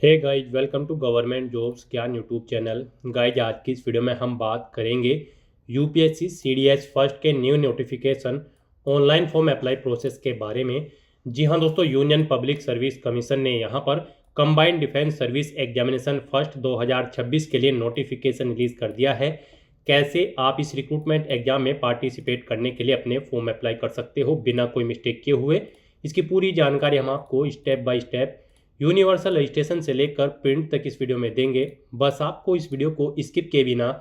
Hey guys, welcome to government jobs Gyan YouTube channel. Guys, आज की इस वीडियो में हम बात करेंगे यूपीएससी सीडीएस फर्स्ट के new notification online form apply process के बारे में। जी हाँ दोस्तों, यूनियन पब्लिक सर्विस कमीशन ने यहाँ पर combined defence service examination first 2026 के लिए नोटिफिकेशन रिलीज कर दिया है। कैसे आप इस रिक्रूटमेंट एग्जाम में पार्टिसिपेट करने के लिए अपने फॉर्म अप्लाई कर सकते हो बिना कोई मिस्टेक किए हुए, इसकी पूरी जानकारी हम आपको step by step universal registration से लेकर प्रिंट तक इस वीडियो में देंगे। बस आपको इस वीडियो को स्किप किए बिना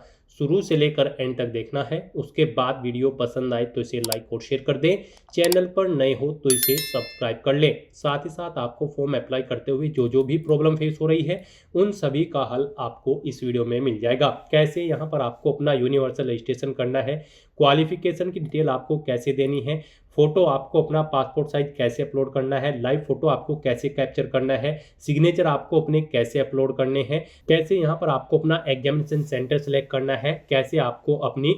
शुरू से लेकर एंड तक देखना है। उसके बाद वीडियो पसंद आए तो इसे लाइक और शेयर कर दें। चैनल पर नए हो तो इसे सब्सक्राइब कर लें। साथ ही साथ आपको फॉर्म अप्लाई करते हुए जो जो भी प्रॉब्लम फेस हो रही है उन सभी का हल आपको इस वीडियो में मिल जाएगा। कैसे यहाँ पर आपको अपना यूनिवर्सल रजिस्ट्रेशन करना है, क्वालिफिकेशन की डिटेल आपको कैसे देनी है, फोटो आपको अपना पासपोर्ट साइज कैसे अपलोड करना है, लाइव फोटो आपको कैसे कैप्चर करना है, सिग्नेचर आपको अपने कैसे अपलोड करने हैं, कैसे यहाँ पर आपको अपना एग्जामिनेशन सेंटर सेलेक्ट करना है, कैसे आपको अपनी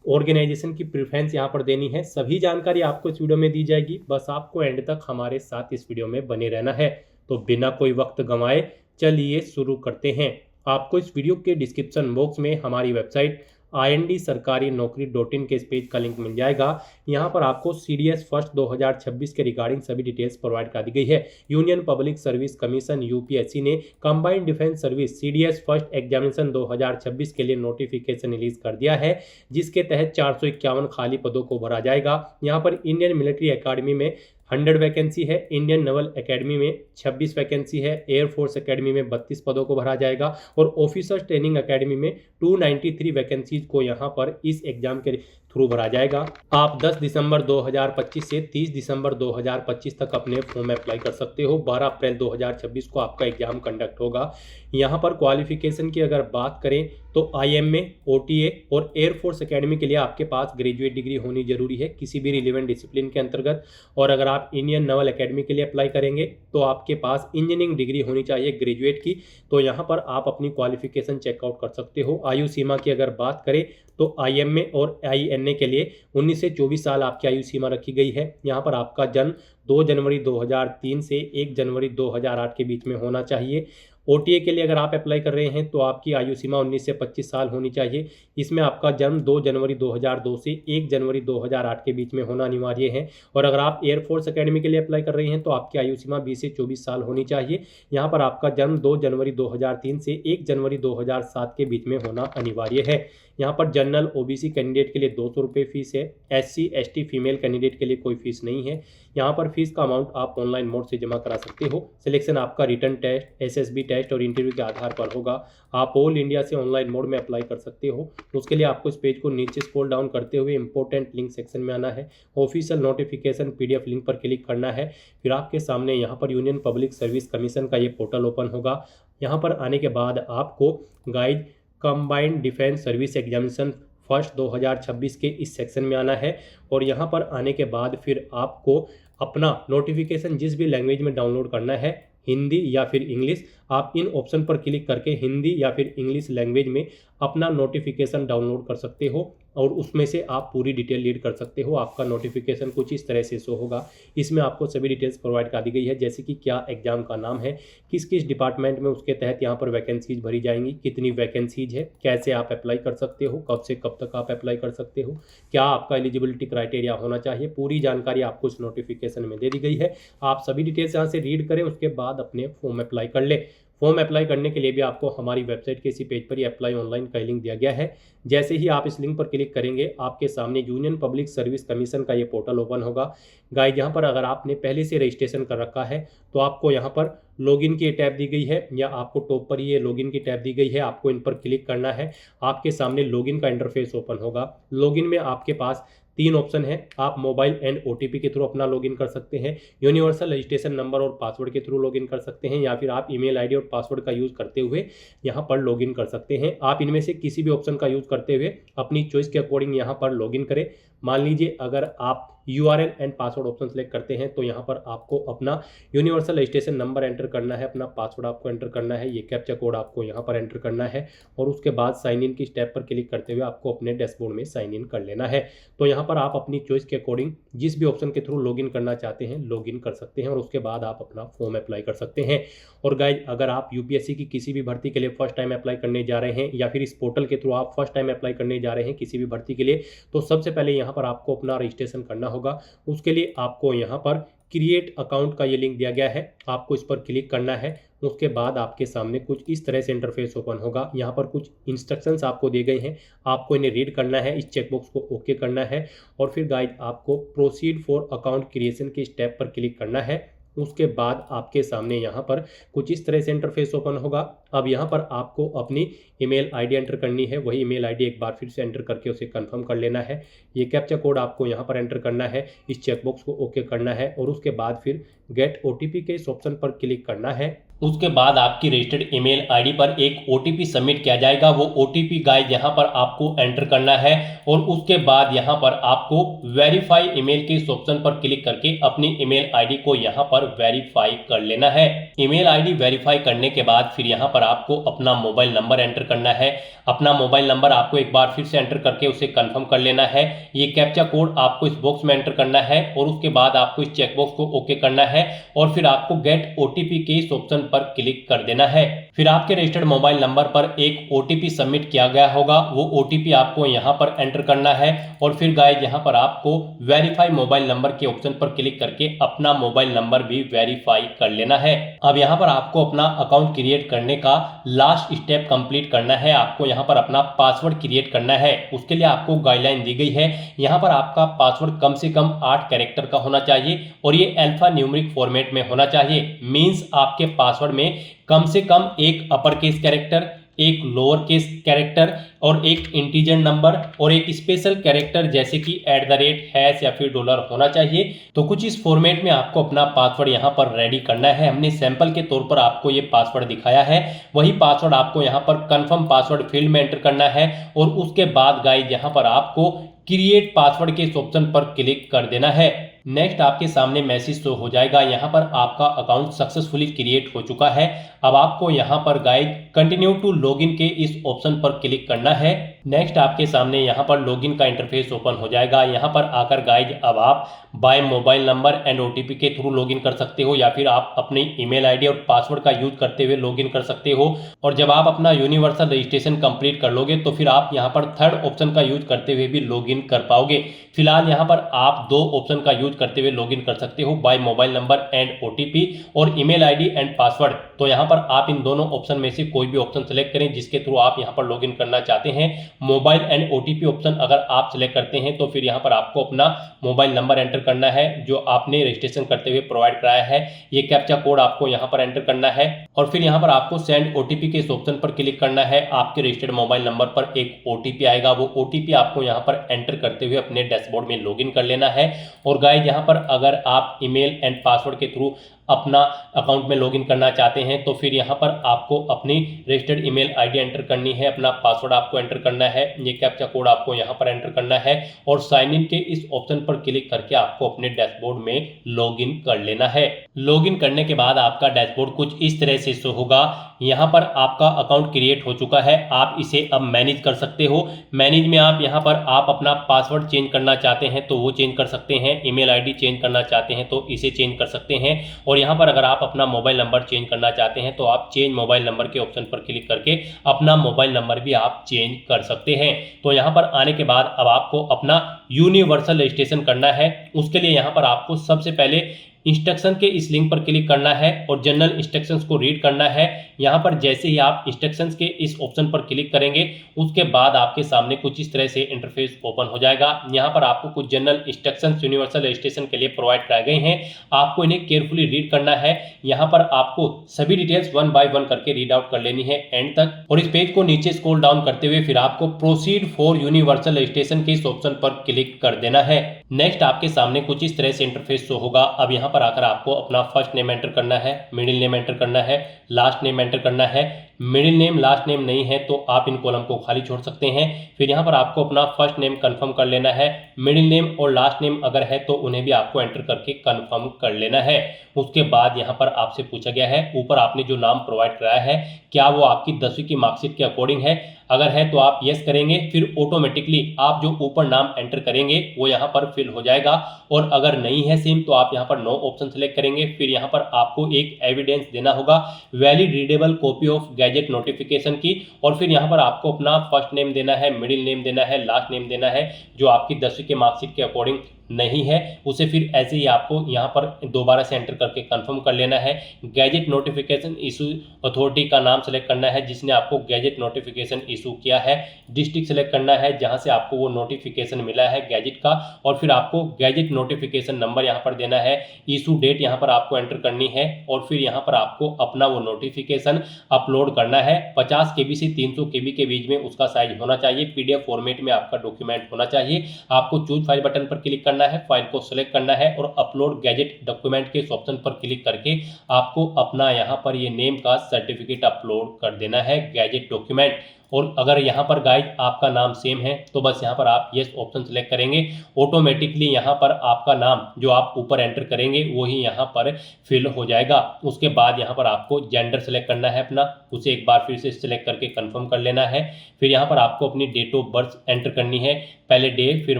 ऑर्गेनाइजेशन की प्रेफरेंस यहाँ पर देनी है, सभी जानकारी आपको इस वीडियो में दी जाएगी। बस आपको एंड तक हमारे साथ इस वीडियो में बने रहना है। तो बिना कोई वक्त गंवाए चलिए शुरू करते हैं। आपको इस वीडियो के डिस्क्रिप्शन बॉक्स में हमारी वेबसाइट IND-sarkari-naukri.in के इस पेज का लिंक मिल जाएगा। यहाँ पर आपको सीडीएस फर्स्ट 2026 के रिगार्डिंग सभी डिटेल्स प्रोवाइड कर दी गई है। Union Public Service Commission UPSC ने combined defence service CDS first examination 2026 के लिए नोटिफिकेशन रिलीज कर दिया है, जिसके तहत 451 खाली पदों को भरा जाएगा। यहाँ पर इंडियन मिलिट्री अकादमी में 100 वैकेंसी है, इंडियन नेवल एकेडमी में 26 वैकेंसी है, एयरफोर्स एकेडमी में 32 पदों को भरा जाएगा और ऑफिसर्स ट्रेनिंग एकेडमी में 293 वैकेंसीज को यहाँ पर इस एग्जाम के थ्रू भरा जाएगा। आप 10 दिसंबर 2025 से 30 दिसंबर 2025 तक अपने फॉर्म अप्लाई कर सकते हो। 12 अप्रैल 2026 को आपका एग्जाम कंडक्ट होगा। यहाँ पर क्वालिफिकेशन की अगर बात करें तो IMA, OTA और एयरफोर्स एकेडमी के लिए आपके पास ग्रेजुएट डिग्री होनी जरूरी है किसी भी रिलेवेंट डिसिप्लिन के अंतर्गत। और अगर आप इंडियन नेवल एकेडमी के लिए अप्लाई करेंगे तो आपके पास इंजीनियरिंग डिग्री होनी चाहिए ग्रेजुएट की। तो यहाँ पर आप अपनी क्वालिफिकेशन चेकआउट कर सकते हो। आयु सीमा की अगर बात करें तो IMA और INA के लिए 19 से 24 साल आपकी आयु सीमा रखी गई है। यहाँ पर आपका जन्म 2 जनवरी 2003 से 1 जनवरी 2008 के बीच में होना चाहिए। OTA के लिए अगर आप अप्लाई कर रहे हैं तो आपकी आयु सीमा 19 से 25 साल होनी चाहिए। इसमें आपका जन्म 2 जनवरी 2002 से 1 जनवरी 2008 के बीच में होना अनिवार्य है। और अगर आप एयरफोर्स एकेडमी के लिए अप्लाई कर रहे हैं तो आपकी आयु सीमा 20 से 24 साल होनी चाहिए। यहाँ पर आपका जन्म 2 जनवरी 2003 से 1 जनवरी 2007 के बीच में होना अनिवार्य है। यहाँ पर जनरल OBC कैंडिडेट के लिए 200 रुपये फीस है। SC ST फीमेल कैंडिडेट के लिए कोई फीस नहीं है। यहाँ पर फीस का अमाउंट आप ऑनलाइन मोड से जमा करा सकते हो। सिलेक्शन आपका रिटन टेस्ट, SSB टेस्ट और इंटरव्यू के आधार पर होगा। आप ऑल इंडिया से ऑनलाइन मोड में अप्लाई कर सकते हो। उसके लिए आपको इस पेज को नीचे स्क्रॉल डाउन करते हुए इंपॉर्टेंट लिंक सेक्शन में आना है। ऑफिशियल नोटिफिकेशन PDF लिंक पर क्लिक करना है। फिर आपके सामने यहाँ पर यूनियन पब्लिक सर्विस कमीशन का ये पोर्टल ओपन होगा। यहाँ पर आने के बाद आपको guide combined defence service examination first 2026 के इस सेक्शन में आना है। और यहाँ पर आने के बाद फिर आपको अपना नोटिफिकेशन जिस भी लैंग्वेज में डाउनलोड करना है, हिंदी या फिर इंग्लिश, आप इन ऑप्शन पर क्लिक करके हिंदी या फिर इंग्लिश लैंग्वेज में अपना नोटिफिकेशन डाउनलोड कर सकते हो और उसमें से आप पूरी डिटेल रीड कर सकते हो। आपका नोटिफिकेशन कुछ इस तरह से शो होगा। इसमें आपको सभी डिटेल्स प्रोवाइड कर दी गई है, जैसे कि क्या एग्जाम का नाम है, किस किस डिपार्टमेंट में उसके तहत यहाँ पर वैकेंसीज भरी जाएंगी, कितनी वैकेंसीज है, कैसे आप अप्लाई कर सकते हो, कब से कब तक आप अप्लाई कर सकते हो, क्या आपका एलिजिबिलिटी क्राइटेरिया होना चाहिए। पूरी जानकारी आपको इस नोटिफिकेशन में दे दी गई है। आप सभी डिटेल्स यहाँ से रीड करें, उसके बाद अपने फॉर्म अप्लाई कर ले। फॉर्म अप्लाई करने के लिए भी आपको हमारी वेबसाइट के इसी पेज पर ही अप्लाई ऑनलाइन का लिंक दिया गया है। जैसे ही आप इस लिंक पर क्लिक करेंगे आपके सामने यूनियन पब्लिक सर्विस कमीशन का ये पोर्टल ओपन होगा। गाइस, यहाँ पर अगर आपने पहले से रजिस्ट्रेशन कर रखा है तो आपको यहाँ पर लॉगिन की टैब दी गई है, या आपको टॉप पर ही ये लॉगिन की टैब दी गई है। आपको इन पर क्लिक करना है। आपके सामने लॉगिन का इंटरफेस ओपन होगा। लॉगिन में आपके पास 3 ऑप्शन है। आप मोबाइल एंड OTP के थ्रू अपना लॉगिन कर सकते हैं, यूनिवर्सल रजिस्ट्रेशन नंबर और पासवर्ड के थ्रू लॉगिन कर सकते हैं, या फिर आप ईमेल ID और पासवर्ड का यूज़ करते हुए यहाँ पर लॉगिन कर सकते हैं। आप इनमें से किसी भी ऑप्शन का यूज़ करते हुए अपनी चॉइस के अकॉर्डिंग यहाँ पर लॉगिन करें। मान लीजिए अगर आप URL and password option select करते हैं तो यहाँ पर आपको अपना यूनिवर्सल रजिस्ट्रेशन नंबर एंटर करना है, अपना पासवर्ड आपको एंटर करना है, ये कैप्चा कोड आपको यहाँ पर एंटर करना है और उसके बाद साइन इन की स्टेप पर क्लिक करते हुए आपको अपने डैशबोर्ड में साइन इन कर लेना है। तो यहाँ पर आप अपनी चॉइस के अकॉर्डिंग जिस भी ऑप्शन के थ्रू लॉगिन करना चाहते हैं लॉगिन कर सकते हैं और उसके बाद आप अपना फॉर्म अप्लाई कर सकते हैं। और गाइज अगर आप यूपीएससी की किसी भी भर्ती के लिए फर्स्ट टाइम अप्लाई करने जा रहे हैं या फिर इस पोर्टल के थ्रू आप फर्स्ट टाइम अप्लाई करने जा रहे हैं किसी भी भर्ती के लिए, तो सबसे पहले यहाँ पर आपको अपना रजिस्ट्रेशन करना होगा। उसके लिए आपको यहाँ पर क्रिएट अकाउंट का ये लिंक दिया गया है, आपको इस पर क्लिक करना है। उसके बाद आपके सामने कुछ इस तरह से इंटरफेस ओपन होगा। यहाँ पर कुछ इंस्ट्रक्शंस आपको दिए गए हैं, आपको इन्हें रीड करना है, इस चेकबॉक्स को ओके करना है और फिर गाइड आपको प्रोसीड फॉर अकाउंट क्रिएशन के स्टेप पर क्लिक करना है। उसके बाद आपके सामने यहाँ पर कुछ इस तरह से इंटरफेस ओपन होगा। अब यहाँ पर आपको अपनी ईमेल आईडी एंटर करनी है, वही ईमेल आईडी एक बार फिर से एंटर करके उसे कंफर्म कर लेना है। ये कैप्चा कोड आपको यहाँ पर एंटर करना है, इस चेकबॉक्स को ओके करना है और उसके बाद फिर गेट ओटीपी के इस ऑप्शन पर क्लिक करना है। उसके बाद आपकी रजिस्टर्ड ईमेल आईडी पर एक ओटीपी सबमिट किया जाएगा। वो ओटीपी गाइड यहाँ पर आपको एंटर करना है और उसके बाद यहाँ पर आपको वेरीफाई ईमेल के इस ऑप्शन पर क्लिक करके अपनी ईमेल आईडी को यहाँ पर वेरीफाई कर लेना है। ईमेल आईडी वेरीफाई करने के बाद फिर यहाँ पर आपको अपना मोबाइल नंबर एंटर करना है। अपना मोबाइल नंबर आपको एक बार फिर से एंटर करके उसे कंफर्म कर लेना है। ये कैप्चा कोड आपको इस बॉक्स में एंटर करना है और उसके बाद आपको इस चेकबॉक्स को ओके करना है और फिर आपको गेट ओटीपी के इस ऑप्शन पर क्लिक कर देना है। फिर आपके रजिस्टर्ड मोबाइल नंबर पर एक ओटीपी सबमिट किया गया होगा, वो ओटीपी आपको यहाँ पर एंटर करना है और फिर गाइस यहाँ पर आपको वेरीफाई मोबाइल नंबर के ऑप्शन पर क्लिक करके अपना मोबाइल नंबर भी वेरीफाई कर लेना है। अब यहाँ पर आपको अपना अकाउंट क्रिएट करने का लास्ट स्टेप कंप्लीट करना है। आपको यहाँ पर अपना पासवर्ड क्रिएट करना है। उसके लिए आपको गाइडलाइन दी गई है। यहाँ पर आपका पासवर्ड कम से कम 8 कैरेक्टर का होना चाहिए और ये अल्फा न्यूमेरिक फॉर्मेट में होना चाहिए। मींस आपके पासवर्ड में कम से कम एक अपर केस कैरेक्टर, एक लोअर केस कैरेक्टर और एक इंटीजर नंबर और एक स्पेशल कैरेक्टर जैसे कि @ या फिर डॉलर होना चाहिए। तो कुछ इस फॉर्मेट में आपको अपना पासवर्ड यहाँ पर रेडी करना है। हमने सैंपल के तौर पर आपको ये पासवर्ड दिखाया है, वही पासवर्ड आपको यहाँ पर कंफर्म पासवर्ड फील्ड में एंटर करना है और उसके बाद गाइस यहाँ पर आपको क्रिएट पासवर्ड के इस ऑप्शन पर क्लिक कर देना है। नेक्स्ट आपके सामने मैसेज शो हो जाएगा, यहाँ पर आपका अकाउंट सक्सेसफुली क्रिएट हो चुका है। अब आपको यहाँ पर गाइड कंटिन्यू टू लॉगिन के इस ऑप्शन पर क्लिक करना है। नेक्स्ट आपके सामने यहाँ पर लॉगिन का इंटरफेस ओपन हो जाएगा। यहाँ पर आकर गाइड अब आप by mobile number and OTP के थ्रू लॉगिन कर सकते हो या फिर आप अपनी ईमेल आईडी और पासवर्ड का यूज करते हुए लॉगिन कर सकते हो। और जब आप अपना यूनिवर्सल रजिस्ट्रेशन कंप्लीट कर लोगे तो फिर आप यहाँ पर थर्ड ऑप्शन का यूज करते हुए भी लॉगिन कर पाओगे। फिलहाल यहाँ पर आप 2 ऑप्शन का यूज करते हुए लॉगिन कर सकते हो, by mobile number and OTP और ईमेल आईडी एंड पासवर्ड। तो यहाँ पर आप इन दोनों ऑप्शन में से कोई भी ऑप्शन सेलेक्ट करें जिसके थ्रू आप यहाँ पर लॉगिन करना चाहते हैं। मोबाइल एंड ओटीपी ऑप्शन अगर आप सिलेक्ट करते हैं तो फिर यहाँ पर आपको अपना मोबाइल नंबर एंटर करना है जो आपने रजिस्ट्रेशन करते हुए प्रोवाइड कराया है। ये कैप्चा कोड आपको यहाँ पर एंटर करना है और फिर यहाँ पर आपको सेंड ओटीपी के इस ऑप्शन पर क्लिक करना है। आपके रजिस्टर्ड मोबाइल नंबर पर एक ओटीपी आएगा, वो ओटीपी आपको यहाँ पर एंटर करते हुए अपने डैशबोर्ड में लॉगिन कर लेना है। और गाइस यहाँ पर अगर आप ईमेल एंड पासवर्ड के थ्रू अपना अकाउंट में लॉगिन करना चाहते हैं तो फिर यहाँ पर आपको अपनी रजिस्टर्ड ईमेल आईडी एंटर करनी है, अपना पासवर्ड आपको एंटर करना है, ये कैप्चा कोड आपको यहाँ पर एंटर करना है और साइन इन के इस ऑप्शन पर क्लिक करके आपको अपने डैशबोर्ड में लॉगिन कर लेना है। लॉगिन करने के बाद आपका डैशबोर्ड कुछ इस तरह से शो होगा। यहाँ पर आपका अकाउंट क्रिएट हो चुका है, आप इसे अब मैनेज कर सकते हो। मैनेज में आप यहाँ पर आप अपना पासवर्ड चेंज करना चाहते हैं तो वो चेंज कर सकते हैं, ईमेल आईडी चेंज करना चाहते हैं तो इसे चेंज कर सकते हैं और यहाँ पर अगर आप अपना मोबाइल नंबर चेंज करना चाहते हैं तो आप चेंज मोबाइल नंबर के ऑप्शन पर क्लिक करके अपना मोबाइल नंबर भी आप चेंज कर सकते हैं। तो यहाँ पर आने के बाद अब आपको अपना यूनिवर्सल रजिस्ट्रेशन करना है। उसके लिए यहाँ पर आपको सबसे पहले इंस्ट्रक्शन के इस लिंक पर क्लिक करना है और जनरल इंस्ट्रक्शंस को रीड करना है। यहाँ पर जैसे ही आप इंस्ट्रक्शंस के इस ऑप्शन पर क्लिक करेंगे उसके बाद आपके सामने कुछ इस तरह से इंटरफेस ओपन हो जाएगा। यहाँ पर आपको कुछ जनरल इंस्ट्रक्शंस यूनिवर्सल रजिस्ट्रेशन के लिए प्रोवाइड कराए गए हैं, आपको इन्हें केयरफुली रीड करना है। यहाँ पर आपको सभी डिटेल्स 1 बाय 1 करके रीड आउट कर लेनी है एंड तक और इस पेज को नीचे स्क्रॉल डाउन करते हुए फिर आपको प्रोसीड फॉर यूनिवर्सल रजिस्ट्रेशन के इस ऑप्शन पर क्लिक कर देना है। नेक्स्ट आपके सामने कुछ इस तरह से इंटरफेस शो होगा। अब यहाँ पर आकर आपको अपना फर्स्ट नेम एंटर करना है, मिडिल नेम एंटर करना है, लास्ट नेम एंटर करना है, मिडिल नेम लास्ट नेम नहीं है तो आप इन कॉलम को खाली छोड़ सकते हैं। फिर यहाँ पर आपको अपना फर्स्ट नेम कंफर्म कर लेना है। मिडिल नेम और लास्ट नेम अगर है तो उन्हें भी आपको एंटर करके कंफर्म कर लेना है। उसके बाद यहाँ पर आपसे पूछा गया है ऊपर आपने जो नाम प्रोवाइड कराया है क्या वो आपकी 10वीं की मार्कशीट के अकॉर्डिंग है। अगर है तो आप यस करेंगे, फिर ऑटोमेटिकली आप जो ऊपर नाम एंटर करेंगे वो यहाँ पर फिल हो जाएगा। और अगर नहीं है सेम तो आप यहाँ पर नो ऑप्शन सेलेक्ट करेंगे। फिर यहाँ पर आपको एक एविडेंस देना होगा valid readable copy of gadget notification की। और फिर यहाँ पर आपको अपना फर्स्ट नेम देना है, मिडिल नेम देना है, लास्ट नेम देना है। जो आपकी 10वीं के मार्कशीट के अकॉर्डिंग नहीं है उसे फिर ऐसे ही आपको यहाँ पर दोबारा से एंटर करके कंफर्म कर लेना है। गैजेट नोटिफिकेशन इशू अथॉरिटी का नाम सेलेक्ट करना है जिसने आपको गैजेट नोटिफिकेशन इशू किया है। डिस्ट्रिक्ट सेलेक्ट करना है जहां से आपको वो नोटिफिकेशन मिला है गैजेट का। और फिर आपको गैजेट नोटिफिकेशन नंबर यहाँ पर देना है। इशू डेट यहाँ पर आपको एंटर करनी है। और फिर यहाँ पर आपको अपना वो नोटिफिकेशन अपलोड करना है। 50 KB से 300 KB के बीच में उसका साइज होना चाहिए। PDF फॉर्मेट में आपका डॉक्यूमेंट होना चाहिए। आपको चूज फाइल बटन पर क्लिक करना है, फाइल को सिलेक्ट करना है और अपलोड गैजेट डॉक्यूमेंट के इस ऑप्शन पर क्लिक करके आपको अपना यहाँ पर ये नेम का सर्टिफिकेट अपलोड कर देना है गैजेट डॉक्यूमेंट। और अगर यहाँ पर गाइज आपका नाम सेम है तो बस यहाँ पर आप यस ऑप्शन सेलेक्ट करेंगे। ऑटोमेटिकली यहाँ पर आपका नाम जो आप ऊपर एंटर करेंगे वही यहाँ पर फिल हो जाएगा। उसके बाद यहाँ पर आपको जेंडर सेलेक्ट करना है अपना, उसे एक बार फिर से सिलेक्ट करके कंफर्म कर लेना है। फिर यहाँ पर आपको अपनी डेट ऑफ बर्थ एंटर करनी है, पहले डे फिर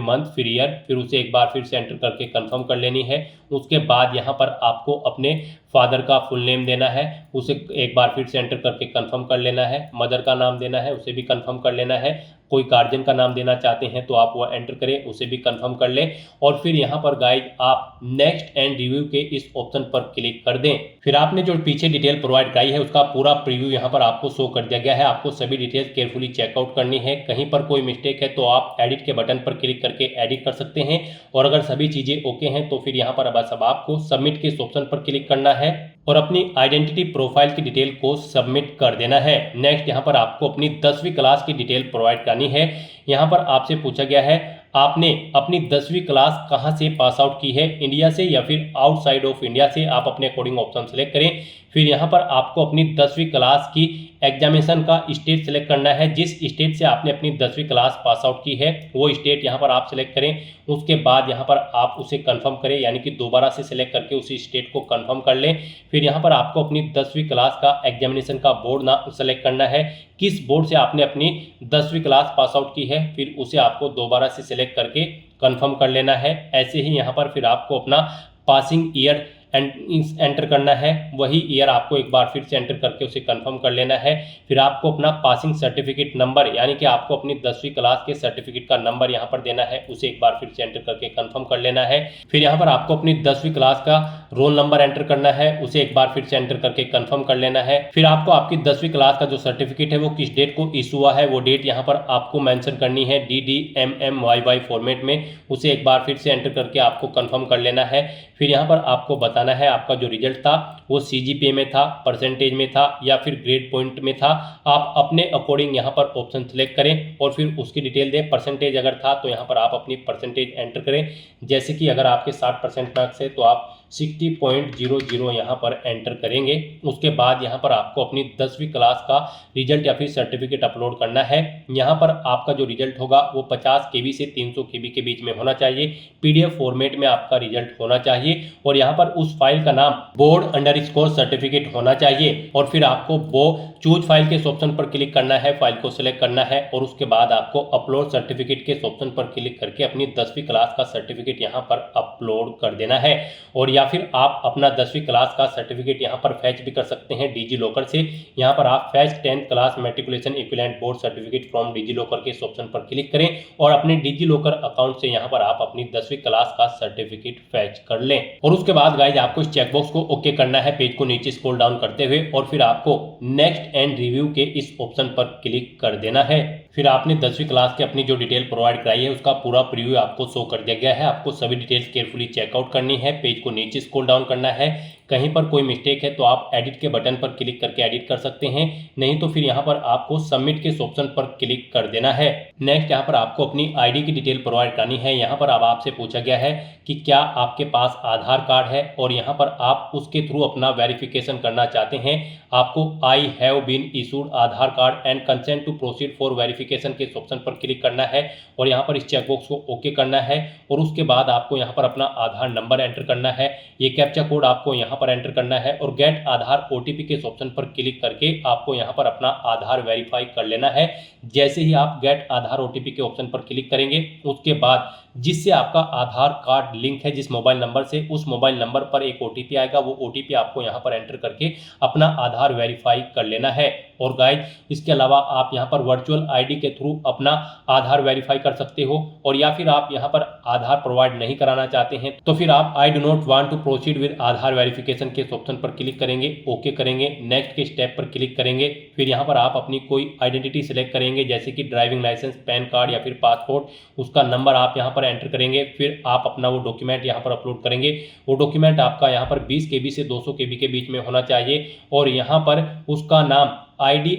मंथ फिर ईयर, फिर उसे एक बार फिर से एंटर करके कंफर्म कर लेनी है। उसके बाद यहाँ पर आपको अपने फादर का फुल नेम देना है, उसे एक बार फिर से एंटर करके कंफर्म कर लेना है। मदर का नाम देना है, उसे भी कंफर्म कर लेना है। कोई गार्जियन का नाम देना चाहते हैं तो आप वो एंटर करें, उसे भी कंफर्म कर लें। और फिर यहाँ पर गाइड आप नेक्स्ट एंड रिव्यू के इस ऑप्शन पर क्लिक कर दें। फिर आपने जो पीछे डिटेल प्रोवाइड कराई है उसका पूरा प्रीव्यू यहाँ पर आपको शो कर दिया गया है। आपको सभी डिटेल्स केयरफुली चेकआउट करनी है। कहीं पर कोई मिस्टेक है तो आप एडिट के बटन पर क्लिक करके एडिट कर सकते हैं। और अगर सभी चीजें ओके हैं तो फिर यहाँ पर बस अब आपको सबमिट के इस ऑप्शन पर क्लिक करना है और अपनी आइडेंटिटी प्रोफाइल की डिटेल को सबमिट कर देना है। नेक्स्ट यहाँ पर आपको अपनी 10वीं क्लास की डिटेल प्रोवाइड करनी है। यहाँ पर आपसे पूछा गया है आपने अपनी 10वीं क्लास कहाँ से पास आउट की है, इंडिया से या फिर आउटसाइड ऑफ इंडिया से। आप अपने अकॉर्डिंग ऑप्शन सेलेक्ट करें। फिर यहाँ पर आपको अपनी 10वीं क्लास की एग्जामिनेशन का स्टेट सेलेक्ट करना है। जिस स्टेट से आपने अपनी 10वीं क्लास पास आउट की है वो स्टेट यहाँ पर आप सेलेक्ट करें। उसके बाद यहाँ पर आप उसे कंफर्म करें, यानी कि दोबारा से सिलेक्ट करके उसी स्टेट को कंफर्म कर लें। फिर यहाँ पर आपको अपनी 10वीं क्लास का एग्जामिनेशन का बोर्ड ना सेलेक्ट करना है, किस बोर्ड से आपने अपनी 10वीं क्लास पास आउट की है, फिर उसे आपको दोबारा से सिलेक्ट करके कंफर्म कर लेना है। ऐसे ही यहाँ पर फिर आपको अपना पासिंग ईयर एंटर करना है, वही ईयर आपको एक बार फिर से एंटर करके उसे कंफर्म कर लेना है। फिर आपको अपना पासिंग सर्टिफिकेट नंबर, यानी कि आपको अपनी 10वीं क्लास के सर्टिफिकेट का नंबर यहाँ पर देना है, उसे एक बार फिर से एंटर करके कंफर्म कर लेना है। फिर यहाँ पर आपको अपनी 10वीं क्लास का रोल नंबर एंटर करना है, उसे एक बार फिर से एंटर करके कंफर्म कर लेना है। फिर आपको आपकी 10वीं क्लास का जो सर्टिफिकेट है वो किस डेट को इशू हुआ है वो डेट यहाँ पर आपको मेंशन करनी है DDMMYY फॉर्मेट में, उसे एक बार फिर से एंटर करके आपको कंफर्म कर लेना है। फिर यहाँ पर आपको बताना है आपका जो रिजल्ट था वो CGPA में था, परसेंटेज में था या फिर ग्रेड पॉइंट में था। आप अपने अकॉर्डिंग यहाँ पर ऑप्शन सेलेक्ट करें और फिर उसकी डिटेल दें। परसेंटेज अगर था तो यहाँ पर आप अपनी परसेंटेज एंटर करें, जैसे कि अगर आपके 60% मार्क्स है तो आप 60.00 यहाँ पर एंटर करेंगे। उसके बाद यहाँ पर आपको अपनी 10वीं क्लास का रिजल्ट या फिर सर्टिफिकेट अपलोड करना है। यहाँ पर आपका जो रिजल्ट होगा वो 50 KB से 300 KB के बीच में होना चाहिए। PDF फॉर्मेट में आपका रिजल्ट होना चाहिए और यहाँ पर उस फाइल का नाम बोर्ड_सर्टिफिकेट सर्टिफिकेट होना चाहिए। और फिर आपको वो चूज फाइल के ऑप्शन पर क्लिक करना है, फाइल को सिलेक्ट करना है और उसके बाद आपको अपलोड सर्टिफिकेट के ऑप्शन पर क्लिक करके अपनी 10वीं क्लास का सर्टिफिकेट यहाँ पर अपलोड कर देना है। और या फिर आप अपना 10वीं क्लास का सर्टिफिकेट यहाँ पर फैच भी कर सकते हैं डिजी लॉकर से। यहाँ पर आप fetch 10th class matriculation equivalent board certificate from DigiLocker के इस ऑप्शन पर क्लिक करें और अपने डिजी लॉकर अकाउंट से यहाँ पर आप अपनी 10वीं क्लास का सर्टिफिकेट फैच कर लें। और उसके बाद गाइज आपको इस चेकबॉक्स को ओके करना है, पेज को नीचे स्क्रॉल डाउन करते हुए, और फिर आपको नेक्स्ट एंड रिव्यू के इस ऑप्शन पर क्लिक कर देना है। फिर आपने 10वीं क्लास की अपनी जो डिटेल प्रोवाइड कराई है उसका पूरा प्रीव्यू आपको शो कर दिया गया है। आपको सभी डिटेल्स केयरफुली चेकआउट करनी है, पेज को नीचे स्क्रॉल डाउन करना है, कहीं पर कोई मिस्टेक है तो आप एडिट के बटन पर क्लिक करके एडिट कर सकते हैं, नहीं तो फिर यहाँ पर आपको सबमिट के ऑप्शन पर क्लिक कर देना है। नेक्स्ट यहाँ पर आपको अपनी आईडी की डिटेल प्रोवाइड करनी है। यहाँ पर अब आपसे पूछा गया है कि क्या आपके पास आधार कार्ड है और यहाँ पर आप उसके थ्रू अपना वेरिफिकेशन करना चाहते हैं। आपको I have been issued Aadhaar card and consent to proceed for verification के ऑप्शन पर क्लिक करना है और यहाँ पर इस चेकबॉक्स को ओके करना है और उसके बाद आपको यहाँ पर अपना आधार नंबर एंटर करना है। ये कैप्चा कोड आपको यहाँ पर एंटर करना है और गेट आधार ओटीपी के ऑप्शन पर क्लिक करके आपको यहाँ पर अपना आधार वेरीफाई कर लेना है। जैसे ही आप गेट आधार ओटीपी के ऑप्शन पर क्लिक करेंगे उसके बाद जिससे आपका आधार कार्ड लिंक है जिस मोबाइल नंबर से, उस मोबाइल नंबर पर एक ओटीपी आएगा। वो ओटीपी आपको यहाँ पर एंटर करके अपना आधार वेरीफाई कर लेना है। और गाइस इसके अलावा आप यहाँ पर वर्चुअल आईडी के थ्रू अपना आधार वेरीफाई कर सकते हो और या फिर आप यहाँ पर आधार प्रोवाइड नहीं कराना चाहते हैं तो फिर आप I do not want to proceed with Aadhaar verification के ऑप्शन पर क्लिक करेंगे, ओके करेंगे, नेक्स्ट के स्टेप पर क्लिक करेंगे। फिर यहाँ पर आप अपनी कोई आइडेंटिटी सिलेक्ट करेंगे जैसे कि ड्राइविंग लाइसेंस, पैन कार्ड या फिर पासपोर्ट, उसका नंबर आप यहाँ पर एंटर करेंगे। फिर आप अपना वो डॉक्यूमेंट यहाँ पर अपलोड करेंगे। वो डॉक्यूमेंट आपका यहाँ पर 20 KB से 200 KB के बीच में होना चाहिए और यहाँ पर उसका नाम ID_,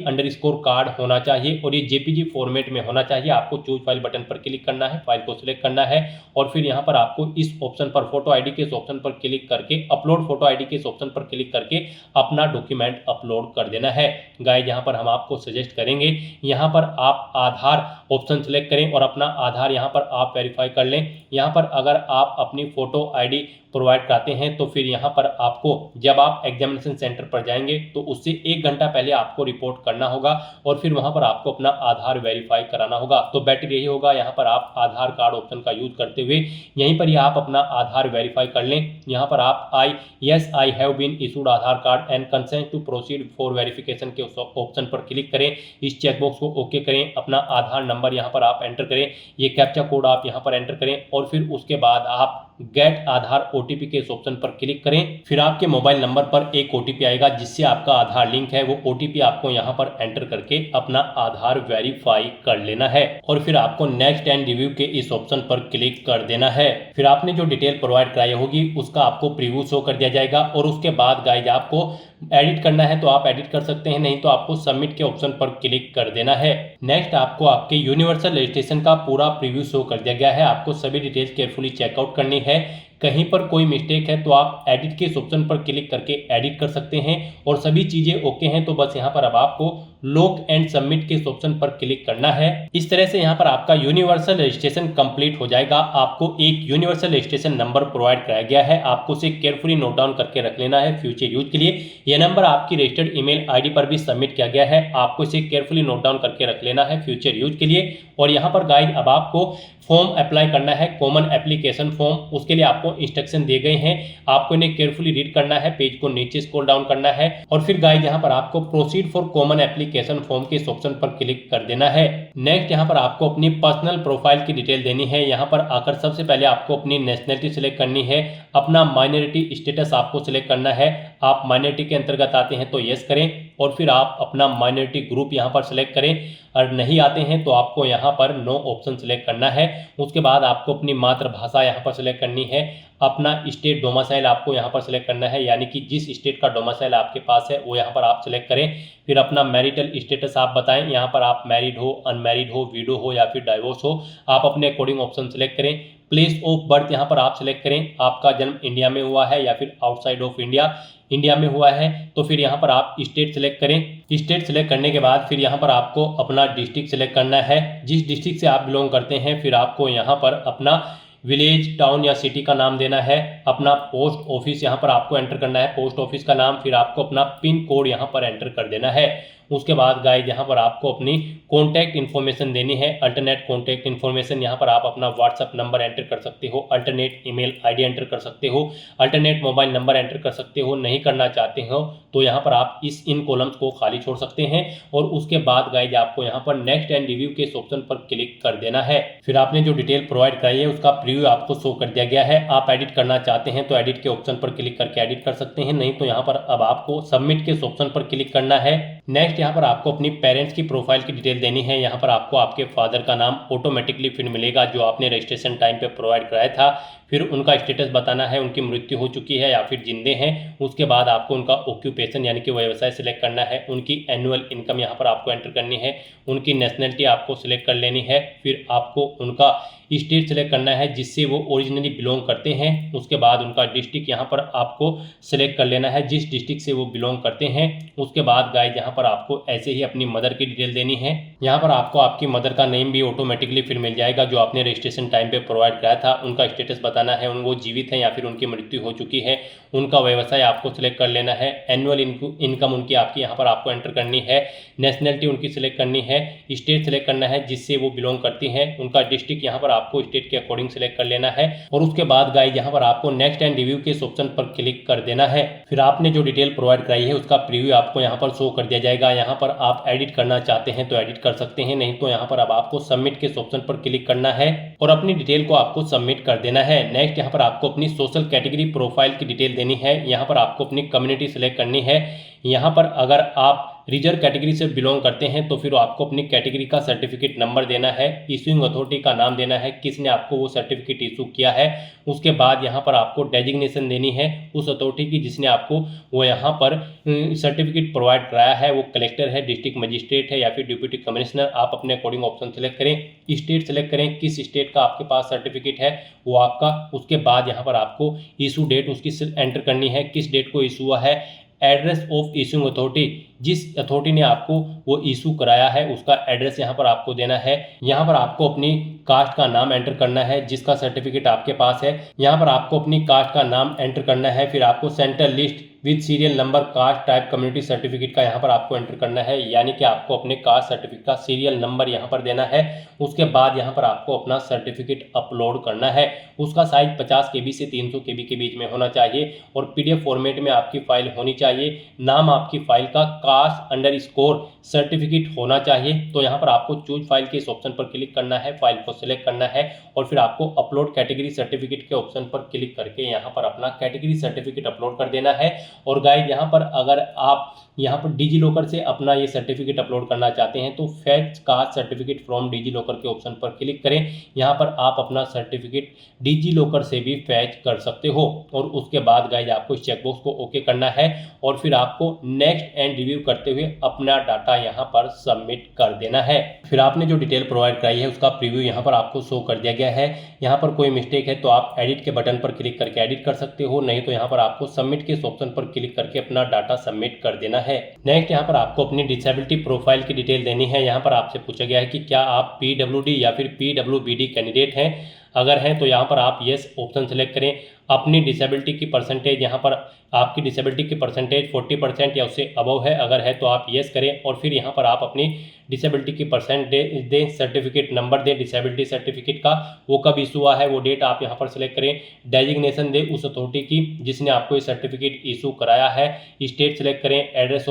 कार्ड होना चाहिए और ये JPG फॉर्मेट में होना चाहिए। आपको चूज फाइल बटन पर क्लिक करना है, फाइल को सिलेक्ट करना है और फिर यहाँ पर आपको इस ऑप्शन पर फोटो आईडी के ऑप्शन पर क्लिक करके अपलोड फोटो आईडी के ऑप्शन पर क्लिक करके अपना डॉक्यूमेंट अपलोड कर देना है। गाइस यहाँ पर हम आपको सजेस्ट करेंगे यहाँ पर आप आधार ऑप्शन सेलेक्ट करें और अपना आधार यहाँ पर आप वेरीफाई कर लें। यहाँ पर अगर आप अपनी फोटो आईडी प्रोवाइड कराते हैं तो फिर यहाँ पर आपको जब आप एग्जामिनेशन सेंटर पर जाएंगे तो उससे 1 घंटा पहले आपको रिपोर्ट करना होगा और फिर वहां पर आपको अपना आधार वेरीफाई कराना होगा। तो बेटर यही होगा यहाँ पर आप आधार कार्ड ऑप्शन का यूज करते हुए यहीं पर ही आप अपना आधार वेरीफाई कर लें। यहाँ पर आप I have been issued Aadhaar card and consent to proceed for verification के ऑप्शन पर क्लिक करें, इस चेकबॉक्स को ओके करें, अपना आधार नंबर यहाँ पर आप एंटर करें, ये कैप्चा कोड आप यहाँ पर एंटर करें और फिर उसके बाद आप गेट आधार ओटीपी के ऑप्शन पर क्लिक करें। फिर आपके मोबाइल नंबर पर एक ओटीपी आएगा जिससे आपका आधार लिंक है। वो ओटीपी आपको यहाँ पर एंटर करके अपना आधार वेरीफाई कर लेना है और फिर आपको नेक्स्ट एंड रिव्यू के इस ऑप्शन पर क्लिक कर देना है। फिर आपने जो डिटेल प्रोवाइड कराई होगी उसका आपको प्रीव्यू शो कर दिया जाएगा और उसके बाद गाइज आपको एडिट करना है तो आप एडिट कर सकते हैं, नहीं तो आपको सबमिट के ऑप्शन पर क्लिक कर देना है। नेक्स्ट आपको आपके यूनिवर्सल रजिस्ट्रेशन का पूरा प्रीव्यू शो कर दिया गया है। आपको सभी डिटेल्स केयरफुली चेकआउट करनी है। कहीं पर कोई मिस्टेक है तो आप एडिट के ऑप्शन पर क्लिक करके एडिट कर सकते हैं और सभी चीजें ओके हैं तो बस यहाँ पर अब आपको लॉक एंड सबमिट के ऑप्शन पर क्लिक करना है। इस तरह से यहाँ पर आपका यूनिवर्सल रजिस्ट्रेशन कंप्लीट हो जाएगा। आपको एक यूनिवर्सल रजिस्ट्रेशन नंबर प्रोवाइड कराया गया है, आपको उसे केयरफुली नोट डाउन करके रख लेना है फ्यूचर यूज के लिए। यह नंबर आपकी रजिस्टर्ड ईमेल आईडी पर भी सबमिट किया गया है, आपको इसे केयरफुली नोट डाउन करके रख लेना है फ्यूचर यूज के लिए। और यहाँ पर गाइड अब आपको फॉर्म अप्लाई करना है, कॉमन एप्लीकेशन फॉर्म, उसके लिए आपको इंस्ट्रक्शन दिए गए हैं, आपको इन्हें केयरफुली रीड करना है, पेज को नीचे स्क्रॉल डाउन करना है और फिर गाइड यहाँ पर आपको proceed for common application form के ऑप्शन पर क्लिक कर देना है। नेक्स्ट यहाँ पर आपको अपनी पर्सनल प्रोफाइल की डिटेल देनी है। यहाँ पर आकर सबसे पहले आपको अपनी नेशनलिटी सिलेक्ट करनी है, अपना माइनॉरिटी स्टेटस आपको सिलेक्ट करना है। आप माइनॉरिटी के अंतर्गत आते हैं तो यस करें और फिर आप अपना माइनॉरिटी ग्रुप यहाँ पर सिलेक्ट करें, और नहीं आते हैं तो आपको यहाँ पर नो ऑप्शन सिलेक्ट करना है। उसके बाद आपको अपनी मातृभाषा यहाँ पर सिलेक्ट करनी है, अपना स्टेट डोमिसाइल आपको यहाँ पर सिलेक्ट करना है, यानी कि जिस स्टेट का डोमिसाइल आपके पास है वो यहाँ पर आप सिलेक्ट करें। फिर अपना मैरिटल स्टेटस आप बताएं, यहाँ पर आप मैरिड हो, अनमैरिड हो, विडो हो या फिर डाइवोर्स हो, आप अपने अकॉर्डिंग ऑप्शन सिलेक्ट करें। प्लेस ऑफ बर्थ यहाँ पर आप सिलेक्ट करें, आपका जन्म इंडिया में हुआ है या फिर आउटसाइड ऑफ इंडिया में हुआ है तो फिर यहाँ पर आप स्टेट सिलेक्ट करें। स्टेट सिलेक्ट करने के बाद फिर यहाँ पर आपको अपना डिस्ट्रिक्ट सिलेक्ट करना है, जिस डिस्ट्रिक्ट से आप बिलोंग करते हैं। फिर आपको यहाँ पर अपना विलेज, टाउन या सिटी का नाम देना है, अपना पोस्ट ऑफिस यहाँ पर आपको एंटर करना है, पोस्ट ऑफिस का नाम, फिर आपको अपना पिन कोड यहाँ पर एंटर कर देना है। उसके बाद गाइस यहाँ पर आपको अपनी कॉन्टैक्ट इन्फॉर्मेशन देनी है, अल्टरनेट कॉन्टैक्ट इन्फॉर्मेशन। यहाँ पर आप अपना व्हाट्सअप नंबर एंटर कर सकते हो, अल्टरनेट ईमेल आईडी एंटर कर सकते हो, अल्टरनेट मोबाइल नंबर एंटर कर सकते हो। नहीं करना चाहते हो तो यहाँ पर आप इन कॉलम्स को खाली छोड़ सकते हैं और उसके बाद गाइस आपको यहाँ पर नेक्स्ट एंड रिव्यू के ऑप्शन पर क्लिक कर देना है। फिर आपने जो डिटेल प्रोवाइड कराई है उसका प्रीव्यू प्रीव्यू आपको शो कर दिया गया है। आप एडिट करना चाहते हैं तो एडिट के ऑप्शन पर क्लिक करके एडिट कर सकते हैं, नहीं तो यहाँ पर अब आपको सबमिट के ऑप्शन पर क्लिक करना है। नेक्स्ट यहाँ पर आपको अपनी पेरेंट्स की प्रोफाइल की डिटेल देनी है। यहाँ पर आपको आपके फादर का नाम ऑटोमेटिकली फिर मिलेगा जो आपने रजिस्ट्रेशन टाइम पे प्रोवाइड कराया था। फिर उनका स्टेटस बताना है, उनकी मृत्यु हो चुकी है या फिर जिंदे हैं। उसके बाद आपको उनका ऑक्यूपेशन यानी कि व्यवसाय सिलेक्ट करना है। उनकी एनुअल इनकम यहाँ पर आपको एंटर करनी है। उनकी नेशनलिटी आपको सिलेक्ट कर लेनी है। फिर आपको उनका स्टेट सेलेक्ट करना है जिससे वो ओरिजिनली बिलोंग करते हैं। उसके बाद उनका डिस्ट्रिक्ट यहाँ पर आपको सिलेक्ट कर लेना है जिस डिस्ट्रिक्ट से वो बिलोंग करते हैं। उसके बाद गाइस यहाँ पर आपको ऐसे ही अपनी मदर की डिटेल देनी है। यहाँ पर आपको आपकी मदर का नेम भी ऑटोमेटिकली फिर मिल जाएगा जो आपने रजिस्ट्रेशन टाइम पे प्रोवाइड कराया था। उनका स्टेटस बताना है, वो जीवित हैं या फिर उनकी मृत्यु हो चुकी है। उनका व्यवसाय आपको सिलेक्ट कर लेना है। एनुअल इनकम उनकी आपकी यहाँ पर आपको एंटर करनी है। नेशनलिटी उनकी सिलेक्ट करनी है। स्टेट सिलेक्ट करना है जिससे वो बिलोंग करती हैं। उनका डिस्ट्रिक्ट यहाँ पर आपको स्टेट के अकॉर्डिंग सिलेक्ट कर लेना है। और उसके बाद गाइस यहाँ पर आपको नेक्स्ट एंड रिव्यू के ऑप्शन पर क्लिक कर देना है। फिर आपने जो डिटेल प्रोवाइड कराई है उसका प्रीव्यू आपको यहाँ पर शो कर दिया जाएगा। यहाँ पर आप एडिट करना चाहते हैं तो एडिट कर सकते हैं, नहीं तो यहाँ पर अब आपको सबमिट के ऑप्शन पर क्लिक करना है और अपनी डिटेल को आपको सबमिट कर देना है। नेक्स्ट यहाँ पर आपको अपनी सोशल कैटेगरी प्रोफाइल की डिटेल देनी है। यहाँ पर आपको अपनी कम्युनिटी सिलेक्ट करनी है। यहाँ पर अगर आप रिजर्व कैटेगरी से बिलोंग करते हैं तो फिर आपको अपनी कैटेगरी का सर्टिफिकेट नंबर देना है। इशूइंग अथॉरिटी का नाम देना है, किसने आपको वो सर्टिफिकेट इशू किया है। उसके बाद यहाँ पर आपको डेजिग्नेशन देनी है उस अथॉरिटी की जिसने आपको वो यहाँ पर सर्टिफिकेट प्रोवाइड कराया है। वो कलेक्टर है, डिस्ट्रिक्ट मजिस्ट्रेट है या फिर डिप्टी कमिश्नर। आप अपने अकॉर्डिंग ऑप्शन सेलेक्ट करें। स्टेट सेलेक्ट करें, किस स्टेट का आपके पास सर्टिफिकेट है वो आपका। उसके बाद यहाँ पर आपको इशू डेट उसकी एंटर करनी है, किस डेट को इशू हुआ है। एड्रेस ऑफ इशूइंग अथॉरिटी, जिस अथॉरिटी ने आपको वो इशू कराया है उसका एड्रेस यहाँ पर आपको देना है। यहाँ पर आपको अपनी कास्ट का नाम एंटर करना है जिसका सर्टिफिकेट आपके पास है। यहाँ पर आपको अपनी कास्ट का नाम एंटर करना है। फिर आपको central list with serial number caste type community certificate का यहाँ पर आपको एंटर करना है, यानी कि आपको अपने कास्ट सर्टिफिकेट का सीरियल नंबर यहाँ पर देना है। उसके बाद यहाँ पर आपको अपना सर्टिफिकेट अपलोड करना है। उसका साइज 50 KB से 300 KB के बीच में होना चाहिए और PDF फॉर्मेट में आपकी फाइल होनी चाहिए। नाम आपकी फाइल का कास्ट_सर्टिफिकेट होना चाहिए। तो यहाँ पर आपको चूज फाइल के इस ऑप्शन पर क्लिक करना है, फाइल को सिलेक्ट करना है और फिर आपको अपलोड कैटेगरी सर्टिफिकेट के ऑप्शन पर क्लिक करके यहाँ पर अपना कैटेगरी सर्टिफिकेट अपलोड कर देना है। और गाइस यहाँ पर अगर आप यहाँ पर डिजी लॉकर से अपना ये सर्टिफिकेट अपलोड करना चाहते हैं तो fetch caste certificate from DigiLocker के ऑप्शन पर क्लिक करें। यहाँ पर आप अपना सर्टिफिकेट डिजी लॉकर से भी फैच कर सकते हो। और उसके बाद गाइस आपको इस चेकबॉक्स को ओके करना है और फिर आपको नेक्स्ट एंड रिव्यू करते हुए अपना डाटा यहाँ पर सबमिट कर देना है। फिर आपने जो डिटेल प्रोवाइड कराई है उसका प्रीव्यू यहाँ पर आपको शो कर दिया गया है। यहाँ पर कोई मिस्टेक है तो आप एडिट के बटन पर क्लिक करके एडिट कर सकते हो, नहीं तो यहाँ पर आपको सबमिट के ऑप्शन पर क्लिक करके अपना डाटा सबमिट कर देना है। नेक्स्ट यहाँ पर आपको अपनी डिसेबिलिटी प्रोफाइल की डिटेल देनी है। यहाँ पर आपसे पूछा गया है कि क्या आप PWD या फिर PWBD कैंडिडेट हैं। अगर हैं तो यहाँ पर आप यस ऑप्शन सेलेक्ट करें। अपनी डिसेबिलिटी की परसेंटेज, यहाँ पर आपकी डिसेबिलिटी की परसेंटेज 40% या उससे अबव है, अगर है तो आप यस करें और फिर यहाँ पर आप अपनी डिसेबिलिटी की परसेंटेज दें, सर्टिफिकेट नंबर दें डिसेबिलिटी सर्टिफिकेट का, वो कब इशू हुआ है वो डेट आप यहाँ पर सिलेक्ट करें। डेजिग्नेशन दें उस अथॉरिटी की जिसने आपको ये सर्टिफिकेट इशू कराया है। स्टेट सेलेक्ट करें। एड्रेस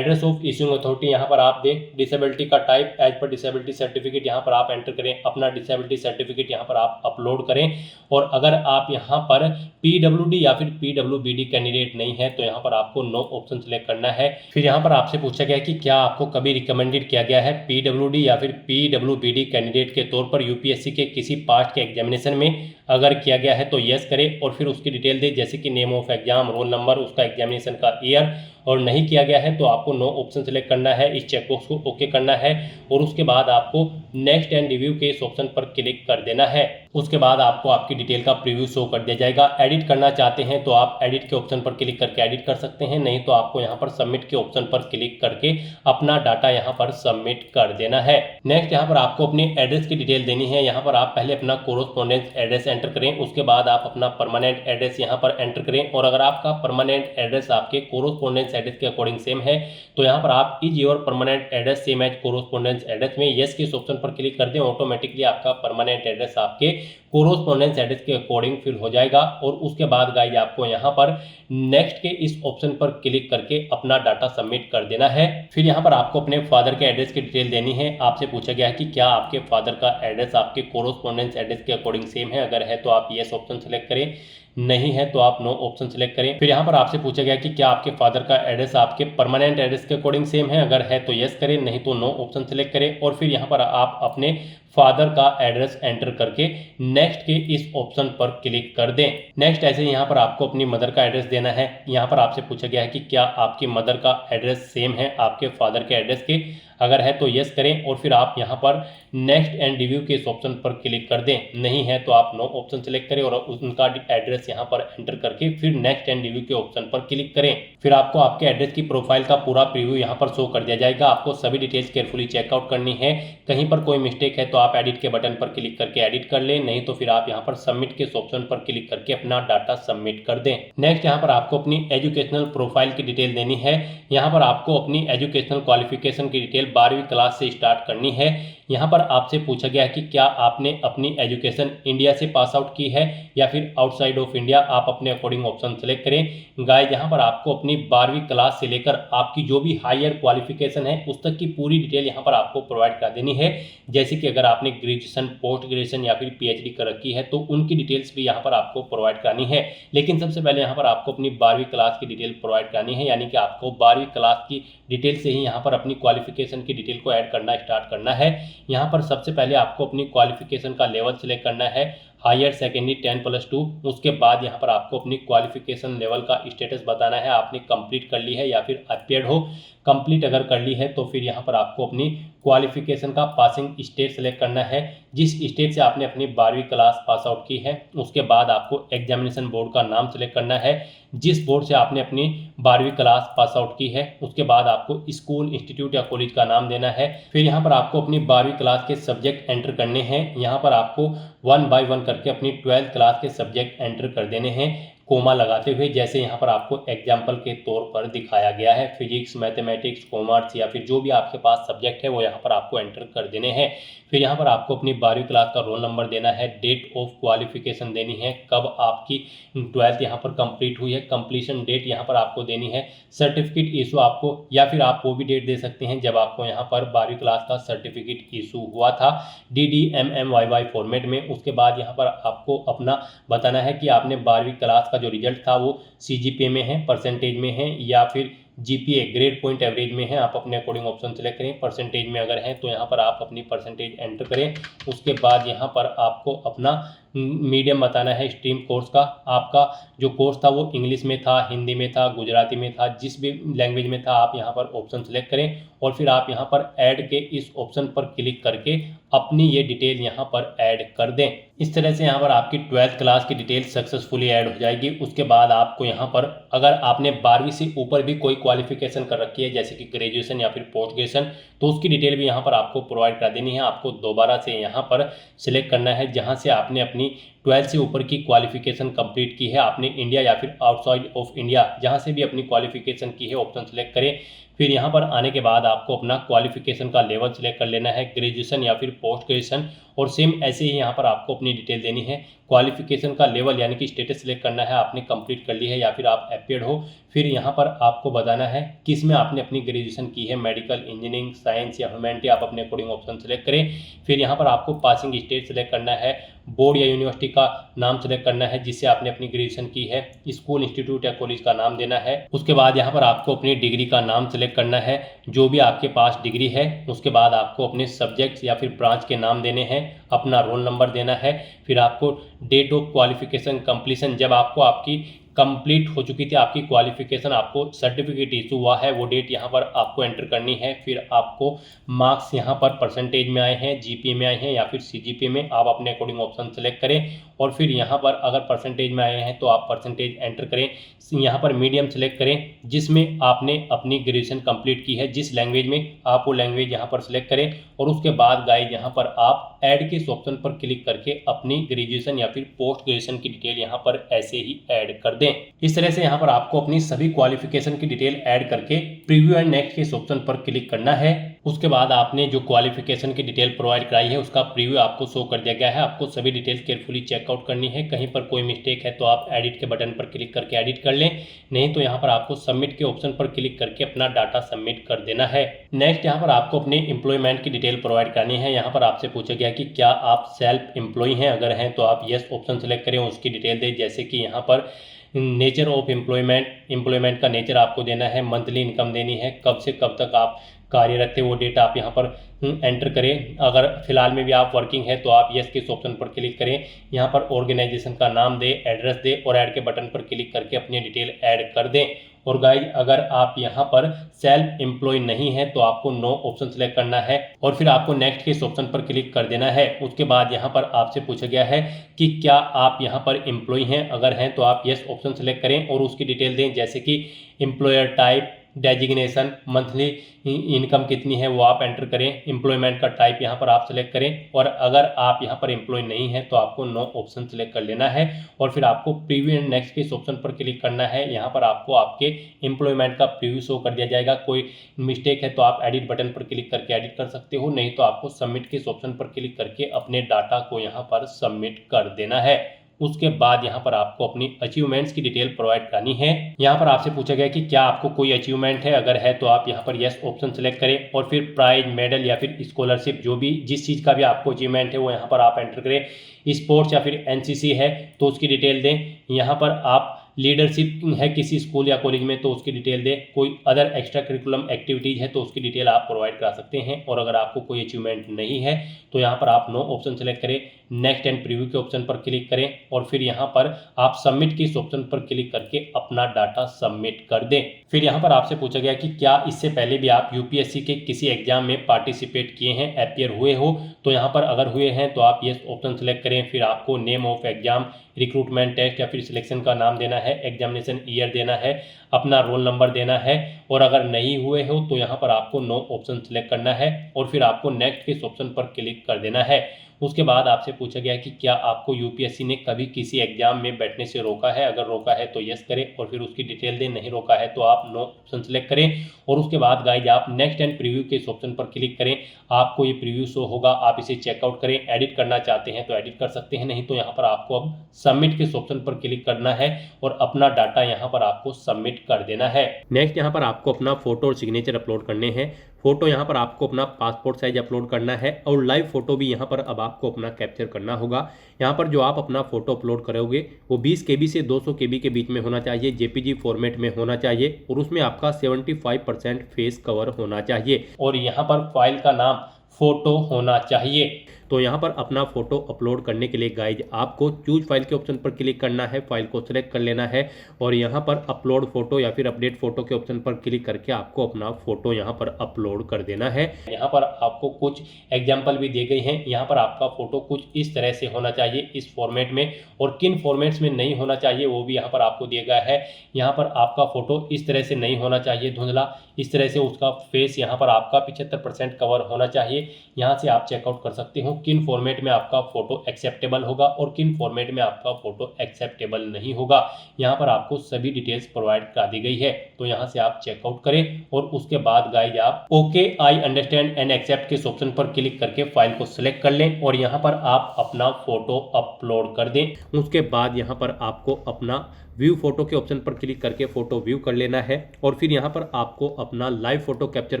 ऑफ इशूइंग अथॉरिटी यहाँ पर आप दें। डिसेबिलिटी का type as per disability certificate यहाँ पर आप एंटर करें। अपना डिसेबिलिटी सर्टिफिकेट यहाँ पर आप अपलोड करें। और अगर आप यहाँ पर PWD या फिर PWBD कैंडिडेट नहीं है तो यहाँ पर आपको नो ऑप्शन सेलेक्ट करना है। फिर यहाँ पर आपसे पूछा गया कि क्या आपको कभी रिकमेंडेड किया गया है PWD या फिर PWBD कैंडिडेट के तौर पर UPSC के किसी पास्ट के एग्जामिनेशन में। अगर किया गया है तो यस करें और फिर उसकी डिटेल दे, जैसे कि name of exam, roll number, उसका एग्जामिनेशन का ईयर। और नहीं किया गया है तो आपको नो ऑप्शन सेलेक्ट करना है, इस चेकबॉक्स को ओके करना है और उसके बाद आपको नेक्स्ट एंड रिव्यू के इस ऑप्शन पर क्लिक कर देना है। उसके बाद आपको आपकी डिटेल का प्रीव्यू शो कर दिया जाएगा। एडिट करना चाहते हैं तो आप एडिट के ऑप्शन पर क्लिक करके एडिट कर सकते हैं, नहीं तो आपको यहाँ पर सबमिट के ऑप्शन पर क्लिक करके अपना डाटा यहाँ पर सबमिट कर देना है। नेक्स्ट यहाँ पर आपको अपनी एड्रेस की डिटेल देनी है। यहाँ पर आप पहले अपना कोरोस्पोंडेंस एड्रेस एंटर करें, उसके बाद आप अपना परमानेंट एड्रेस यहाँ पर एंटर करें। और अगर आपका परमानेंट एड्रेस आपके कोरोस्पोंडेंस एड्रेस के अकॉर्डिंग सेम है तो यहाँ पर आप is your permanent address same as correspondence address में यस के ऑप्शन पर क्लिक कर दें। ऑटोमेटिकली आपका परमानेंट एड्रेस आपके कोरोस्पोंडेंस एड्रेस के अकॉर्डिंग फिल हो जाएगा। और उसके बाद गाइज आपको यहाँ पर नेक्स्ट के इस ऑप्शन पर क्लिक करके अपना डाटा सबमिट कर देना है। फिर यहाँ पर आपको अपने फादर के एड्रेस की डिटेल देनी है। आपसे पूछा गया है कि क्या आपके फादर का एड्रेस आपके कोरोस्पोंडेंस एड्रेस के अकॉर्डिंग सेम है, अगर है तो आप यस ऑप्शन सेलेक्ट करें, नहीं है तो आप नो ऑप्शन सेलेक्ट करें। फिर यहाँ पर आपसे पूछा गया कि क्या आपके फादर का एड्रेस आपके परमानेंट एड्रेस के अकॉर्डिंग सेम है, अगर है तो यस करें, नहीं तो नो ऑप्शन सेलेक्ट करें। और फिर यहाँ पर आप अपने फादर का एड्रेस एंटर करके नेक्स्ट के इस ऑप्शन पर क्लिक कर दें। नेक्स्ट ऐसे ही यहाँ पर आपको अपनी मदर का एड्रेस देना है। यहाँ पर आपसे पूछा गया है कि क्या आपकी मदर का एड्रेस सेम है आपके फादर के एड्रेस के, अगर है तो यस करें। और फिर आप यहाँ पर नेक्स्ट एंड रिव्यू के इस ऑप्शन पर क्लिक कर दें, नहीं है तो आप नो ऑप्शन सेलेक्ट करें और उनका एड्रेस यहाँ पर एंटर करके फिर नेक्स्ट एंड रिव्यू के ऑप्शन पर क्लिक करें। फिर आपको आपके एड्रेस की प्रोफाइल का पूरा प्रीव्यू यहाँ पर शो कर दिया जाएगा। आपको सभी डिटेल्स केयरफुली चेकआउट करनी है। कहीं पर कोई मिस्टेक है तो आप एडिट के बटन पर क्लिक करके एडिट कर लें, नहीं तो फिर आप यहाँ पर सबमिट के ऑप्शन पर क्लिक करके अपना डाटा सबमिट कर दें। नेक्स्ट यहाँ पर आपको अपनी एजुकेशनल प्रोफाइल की डिटेल देनी है। यहाँ पर आपको अपनी एजुकेशनल क्वालिफिकेशन की डिटेल 12वीं क्लास से स्टार्ट करनी है। यहाँ पर आपसे पूछा गया कि क्या आपने अपनी एजुकेशन इंडिया से पास आउट की है या फिर आउटसाइड ऑफ इंडिया, आप अपने अकॉर्डिंग ऑप्शन सेलेक्ट करें। गाइस यहाँ पर आपको अपनी 12वीं क्लास से लेकर आपकी जो भी हायर क्वालिफिकेशन है उस तक की पूरी डिटेल यहाँ पर आपको प्रोवाइड कर देनी है। जैसे कि अगर आपने ग्रेजुएशन, पोस्ट ग्रेजुएशन या फिर पीएचडी कर रखी है तो उनकी डिटेल्स भी यहाँ पर आपको प्रोवाइड करानी है। लेकिन सबसे पहले यहाँ पर आपको अपनी 12वीं क्लास की डिटेल प्रोवाइड करानी है, यानी कि आपको 12वीं क्लास की डिटेल से ही यहाँ पर अपनी क्वालिफिकेशन की डिटेल को ऐड करना स्टार्ट करना है। यहाँ पर सबसे पहले आपको अपनी क्वालिफिकेशन का लेवल सिलेक्ट करना है, हायर सेकेंडरी 10+2। उसके बाद यहाँ पर आपको अपनी क्वालिफिकेशन लेवल का स्टेटस बताना है, आपने कंप्लीट कर ली है या फिर अपियर्ड हो। कंप्लीट अगर कर ली है तो फिर यहाँ पर आपको अपनी क्वालिफिकेशन का पासिंग स्टेट सेलेक्ट करना है, जिस स्टेट से आपने अपनी 12वीं क्लास पास आउट की है। उसके बाद आपको एग्जामिनेशन बोर्ड का नाम सेलेक्ट करना है, जिस बोर्ड से आपने अपनी 12वीं क्लास पास आउट की है। उसके बाद आपको स्कूल, इंस्टीट्यूट या कॉलेज का नाम देना है। फिर यहाँ पर आपको अपनी 12वीं क्लास के सब्जेक्ट एंटर करने हैं। यहाँ पर आपको 1 बाय 1 करके अपनी 12th क्लास के सब्जेक्ट एंटर कर देने हैं, कोमा लगाते हुए, जैसे यहाँ पर आपको एग्जाम्पल के तौर पर दिखाया गया है। फिजिक्स, मैथमेटिक्स, कॉमर्स या फिर जो भी आपके पास सब्जेक्ट है वो यहाँ पर आपको एंटर कर देने हैं। फिर यहाँ पर आपको अपनी 12वीं क्लास का रोल नंबर देना है, डेट ऑफ क्वालिफिकेशन देनी है, कब आपकी 12th यहाँ पर कंप्लीट हुई है, कंप्लीशन डेट यहाँ पर आपको देनी है, सर्टिफिकेट इशू आपको, या फिर आप वो भी डेट दे सकते हैं जब आपको यहाँ पर 12वीं क्लास का सर्टिफिकेट इशू हुआ था DDMMYY फॉर्मेट में। उसके बाद यहाँ पर आपको अपना बताना है कि आपने 12वीं क्लास जो रिजल्ट था वो CGPA में है, परसेंटेज में है, या फिर GPA ग्रेड पॉइंट एवरेज में है। आप अपने अकॉर्डिंग ऑप्शन सेलेक्ट करें। परसेंटेज में अगर है तो यहाँ पर आप अपनी परसेंटेज एंटर करें। उसके बाद यहाँ पर आपको अपना मीडियम बताना है स्ट्रीम कोर्स का। आपका जो कोर्स था वो इंग्लिश में था, हिंदी में था, गुजराती में था, जिस भी लैंग्वेज में था आप यहाँ पर ऑप्शन सेलेक्ट करें और फिर आप यहाँ पर ऐड के इस ऑप्शन पर क्लिक करके अपनी ये डिटेल यहाँ पर ऐड कर दें। इस तरह से यहाँ पर आपकी 12th क्लास की डिटेल सक्सेसफुली ऐड हो जाएगी। उसके बाद आपको यहाँ पर अगर आपने 12वीं से ऊपर भी कोई क्वालिफिकेशन कर रखी है जैसे कि ग्रेजुएशन या फिर पोस्ट ग्रेजुएशन, तो उसकी डिटेल भी यहाँ पर आपको प्रोवाइड कर देनी है। आपको दोबारा से यहाँ पर सिलेक्ट करना है जहाँ से आपने अपनी 12th से ऊपर की क्वालिफिकेशन कंप्लीट की है, आपने इंडिया या फिर आउटसाइड ऑफ इंडिया जहाँ से भी अपनी क्वालिफिकेशन की है ऑप्शन सेलेक्ट करें। फिर यहाँ पर आने के बाद आपको अपना क्वालिफिकेशन का लेवल सिलेक्ट कर लेना है, ग्रेजुएशन या फिर पोस्ट ग्रेजुएशन, और सेम ऐसे ही यहाँ पर आपको अपनी डिटेल देनी है। क्वालिफिकेशन का लेवल यानी कि स्टेटस सिलेक्ट करना है, आपने कंप्लीट कर ली है या फिर आप अपियर्ड हो। फिर यहाँ पर आपको बताना है किस में आपने अपनी ग्रेजुएशन की है, मेडिकल, इंजीनियरिंग, साइंस या ह्यूमैनिटी, आप अपने अकॉर्डिंग ऑप्शन सेलेक्ट करें। फिर यहाँ पर आपको पासिंग स्टेट सेलेक्ट करना है, बोर्ड या यूनिवर्सिटी का नाम सेलेक्ट करना है जिससे आपने अपनी ग्रेजुएशन की है, स्कूल, इंस्टीट्यूट या कॉलेज का नाम देना है। उसके बाद यहाँ पर आपको अपनी डिग्री का नाम सेलेक्ट करना है, जो भी आपके पास डिग्री है। उसके बाद आपको अपने सब्जेक्ट्स या फिर ब्रांच के नाम देने हैं, अपना रोल नंबर देना है। फिर आपको डेट ऑफ क्वालिफिकेशन कंप्लीशन, जब आपको आपकी कंप्लीट हो चुकी थी आपकी क्वालिफिकेशन, आपको सर्टिफिकेट इशू हुआ है, वो डेट यहाँ पर आपको एंटर करनी है। फिर आपको मार्क्स यहाँ पर परसेंटेज में आए हैं, जीपीए में आए हैं या फिर सीजीपीए में, आप अपने अकॉर्डिंग ऑप्शन सेलेक्ट करें। और फिर यहाँ पर अगर परसेंटेज में आए हैं तो आप परसेंटेज एंटर करें। यहाँ पर मीडियम सेलेक्ट करें जिसमें आपने अपनी ग्रेजुएशन कंप्लीट की है, जिस लैंग्वेज में आप वो लैंग्वेज यहाँ पर सिलेक्ट करें। और उसके बाद गाइस यहाँ पर आप ऐड के इस ऑप्शन पर क्लिक करके अपनी ग्रेजुएशन या फिर पोस्ट ग्रेजुएशन की डिटेल यहाँ पर ऐसे ही ऐड कर दें। दें। इस तरह से यहाँ पर आपको अपनी सभी क्वालिफिकेशन की डिटेल ऐड करके प्रीव्यू एंड नेक्स्ट के इस ऑप्शन पर क्लिक करना है। उसके बाद आपने जो क्वालिफिकेशन की डिटेल प्रोवाइड कराई है उसका प्रीव्यू आपको शो कर दिया गया है। आपको सभी डिटेल्स केयरफुली चेकआउट करनी है। कहीं पर कोई मिस्टेक है तो आप एडिट के बटन पर क्लिक करके एडिट कर लें, नहीं तो यहाँ पर आपको सबमिट के ऑप्शन पर क्लिक करके अपना डाटा सबमिट कर देना है। नेक्स्ट यहाँ पर आपको अपने एम्प्लॉयमेंट की डिटेल प्रोवाइड करनी है। यहाँ पर आपसे पूछा गया कि क्या आप सेल्फ एम्प्लॉय हैं, अगर हैं तो आप यस ऑप्शन सेलेक्ट करें, उसकी डिटेल दें। जैसे कि यहाँ पर नेचर ऑफ एम्प्लॉयमेंट का नेचर आपको देना है, मंथली इनकम देनी है, कब से कब तक आप कार्यरत थे वो डेटा आप यहाँ पर एंटर करें। अगर फिलहाल में भी आप वर्किंग है तो आप यस के इस ऑप्शन पर क्लिक करें। यहाँ पर ऑर्गेनाइजेशन का नाम दें, एड्रेस दें और ऐड के बटन पर क्लिक करके अपनी डिटेल ऐड कर दें। और गाइज अगर आप यहाँ पर सेल्फ एम्प्लॉय नहीं है तो आपको नो ऑप्शन सेलेक्ट करना है और फिर आपको नेक्स्ट के इस ऑप्शन पर क्लिक कर देना है। उसके बाद यहाँ पर आपसे पूछा गया है कि क्या आप यहाँ पर एम्प्लॉय हैं, अगर हैं तो आप यस ऑप्शन सेलेक्ट करें और उसकी डिटेल दें। जैसे कि employer type, designation, monthly income कितनी है वो आप एंटर करें, एम्प्लॉयमेंट का टाइप यहाँ पर आप सेलेक्ट करें। और अगर आप यहाँ पर एम्प्लॉय नहीं है तो आपको नो ऑप्शन सेलेक्ट कर लेना है और फिर आपको प्रीव्यू एंड नेक्स्ट के इस ऑप्शन पर क्लिक करना है। यहाँ पर आपको आपके एम्प्लॉयमेंट का प्रीव्यू शो कर दिया जाएगा। कोई मिस्टेक है तो आप एडिट बटन पर क्लिक करके एडिट कर सकते हो, नहीं तो आपको सबमिट के इस ऑप्शन पर क्लिक करके अपने डाटा को यहाँ पर सबमिट कर देना है। उसके बाद यहाँ पर आपको अपनी अचीवमेंट्स की डिटेल प्रोवाइड करनी है। यहाँ पर आपसे पूछा गया कि क्या आपको कोई अचीवमेंट है, अगर है तो आप यहाँ पर यस ऑप्शन सेलेक्ट करें और फिर प्राइज, मेडल या फिर स्कॉलरशिप, जो भी जिस चीज़ का भी आपको अचीवमेंट है वो यहाँ पर आप एंटर करें। स्पोर्ट्स या फिर एनसीसी है तो उसकी डिटेल दें। यहाँ पर आप लीडरशिप है किसी स्कूल या कॉलेज में तो उसकी डिटेल दें। कोई अदर एक्स्ट्रा करिकुलम एक्टिविटीज़ है तो उसकी डिटेल आप प्रोवाइड करा सकते हैं। और अगर आपको कोई अचीवमेंट नहीं है तो यहाँ पर आप नो ऑप्शन सेलेक्ट करें, नेक्स्ट एंड प्रीव्यू के ऑप्शन पर क्लिक करें और फिर यहाँ पर आप सबमिट के इस ऑप्शन पर क्लिक करके अपना डाटा सबमिट कर दें। फिर यहाँ पर आपसे पूछा गया कि क्या इससे पहले भी आप यूपीएससी के किसी एग्जाम में पार्टिसिपेट किए हैं, अपीयर हुए हो, तो यहाँ पर अगर हुए हैं तो आप यस ऑप्शन सेलेक्ट करें। फिर आपको name of exam, recruitment test या फिर सिलेक्शन का नाम देना है, एग्जामिनेशन ईयर देना है, अपना रोल नंबर देना है। और अगर नहीं हुए हो तो यहाँ पर आपको नो ऑप्शन सेलेक्ट करना है और फिर आपको नेक्स्ट के इस ऑप्शन पर क्लिक कर देना है। उसके बाद आपसे पूछा गया कि क्या आपको यूपीएससी ने कभी किसी एग्जाम में बैठने से रोका है, अगर रोका है तो यस करें और फिर उसकी डिटेल दें, नहीं रोका है तो आप नो ऑप्शन सेलेक्ट करें। और उसके बाद गाइज आप नेक्स्ट एंड प्रीव्यू के इस ऑप्शन पर क्लिक करें। आपको ये प्रीव्यू शो होगा, आप इसे चेकआउट करें। एडिट करना चाहते हैं तो एडिट कर सकते हैं, नहीं तो यहाँ पर आपको अब सबमिट के इस ऑप्शन पर क्लिक करना है और अपना डाटा यहाँ पर आपको सबमिट कर देना है। नेक्स्ट यहाँ पर आपको अपना फोटो और सिग्नेचर अपलोड करने हैं। फोटो यहाँ पर आपको अपना पासपोर्ट साइज अपलोड करना है और लाइव फोटो भी यहाँ पर अब आपको अपना कैप्चर करना होगा। यहाँ पर जो आप अपना फोटो अपलोड करोगे वो 20 KB से 200 KB के बीच में होना चाहिए, जेपीजी फॉर्मेट में होना चाहिए और उसमें आपका 75% फेस कवर होना चाहिए और यहाँ पर फाइल का नाम फोटो होना चाहिए। तो यहाँ पर अपना फोटो अपलोड करने के लिए गाइज आपको चूज फाइल के ऑप्शन पर क्लिक करना है, फाइल को सिलेक्ट कर लेना है और यहाँ पर अपलोड फोटो या फिर अपडेट फोटो के ऑप्शन पर क्लिक करके आपको अपना फोटो यहाँ पर अपलोड कर देना है। यहाँ पर आपको कुछ एग्जाम्पल भी दिए गए हैं। यहाँ पर आपका फोटो कुछ इस तरह से होना चाहिए इस फॉर्मेट में, और किन फॉर्मेट्स में नहीं होना चाहिए वो भी यहाँ पर आपको दिया गया है। यहाँ पर आपका फोटो इस तरह से नहीं होना चाहिए धुंधला, इस तरह से उसका फेस यहाँ पर आपका 75% कवर होना चाहिए। यहाँ से आप चेकआउट कर सकते हो किन फॉर्मेट में आपका फोटो एक्सेप्टेबल होगा और किन फॉर्मेट में आपका फोटो एक्सेप्टेबल नहीं होगा। यहाँ पर आपको सभी डिटेल्स प्रोवाइड करा दी गई है, तो यहाँ से आप चेकआउट करें और उसके बाद गाइज आप okay I understand and accept के ऑप्शन पर क्लिक करके फाइल को सिलेक्ट कर लें और यहाँ पर आप अपना फोटो अपलोड कर दें। उसके बाद यहाँ पर आपको अपना व्यू फोटो के ऑप्शन पर क्लिक करके फोटो व्यू कर लेना है और फिर यहाँ पर आपको अपना लाइव फोटो कैप्चर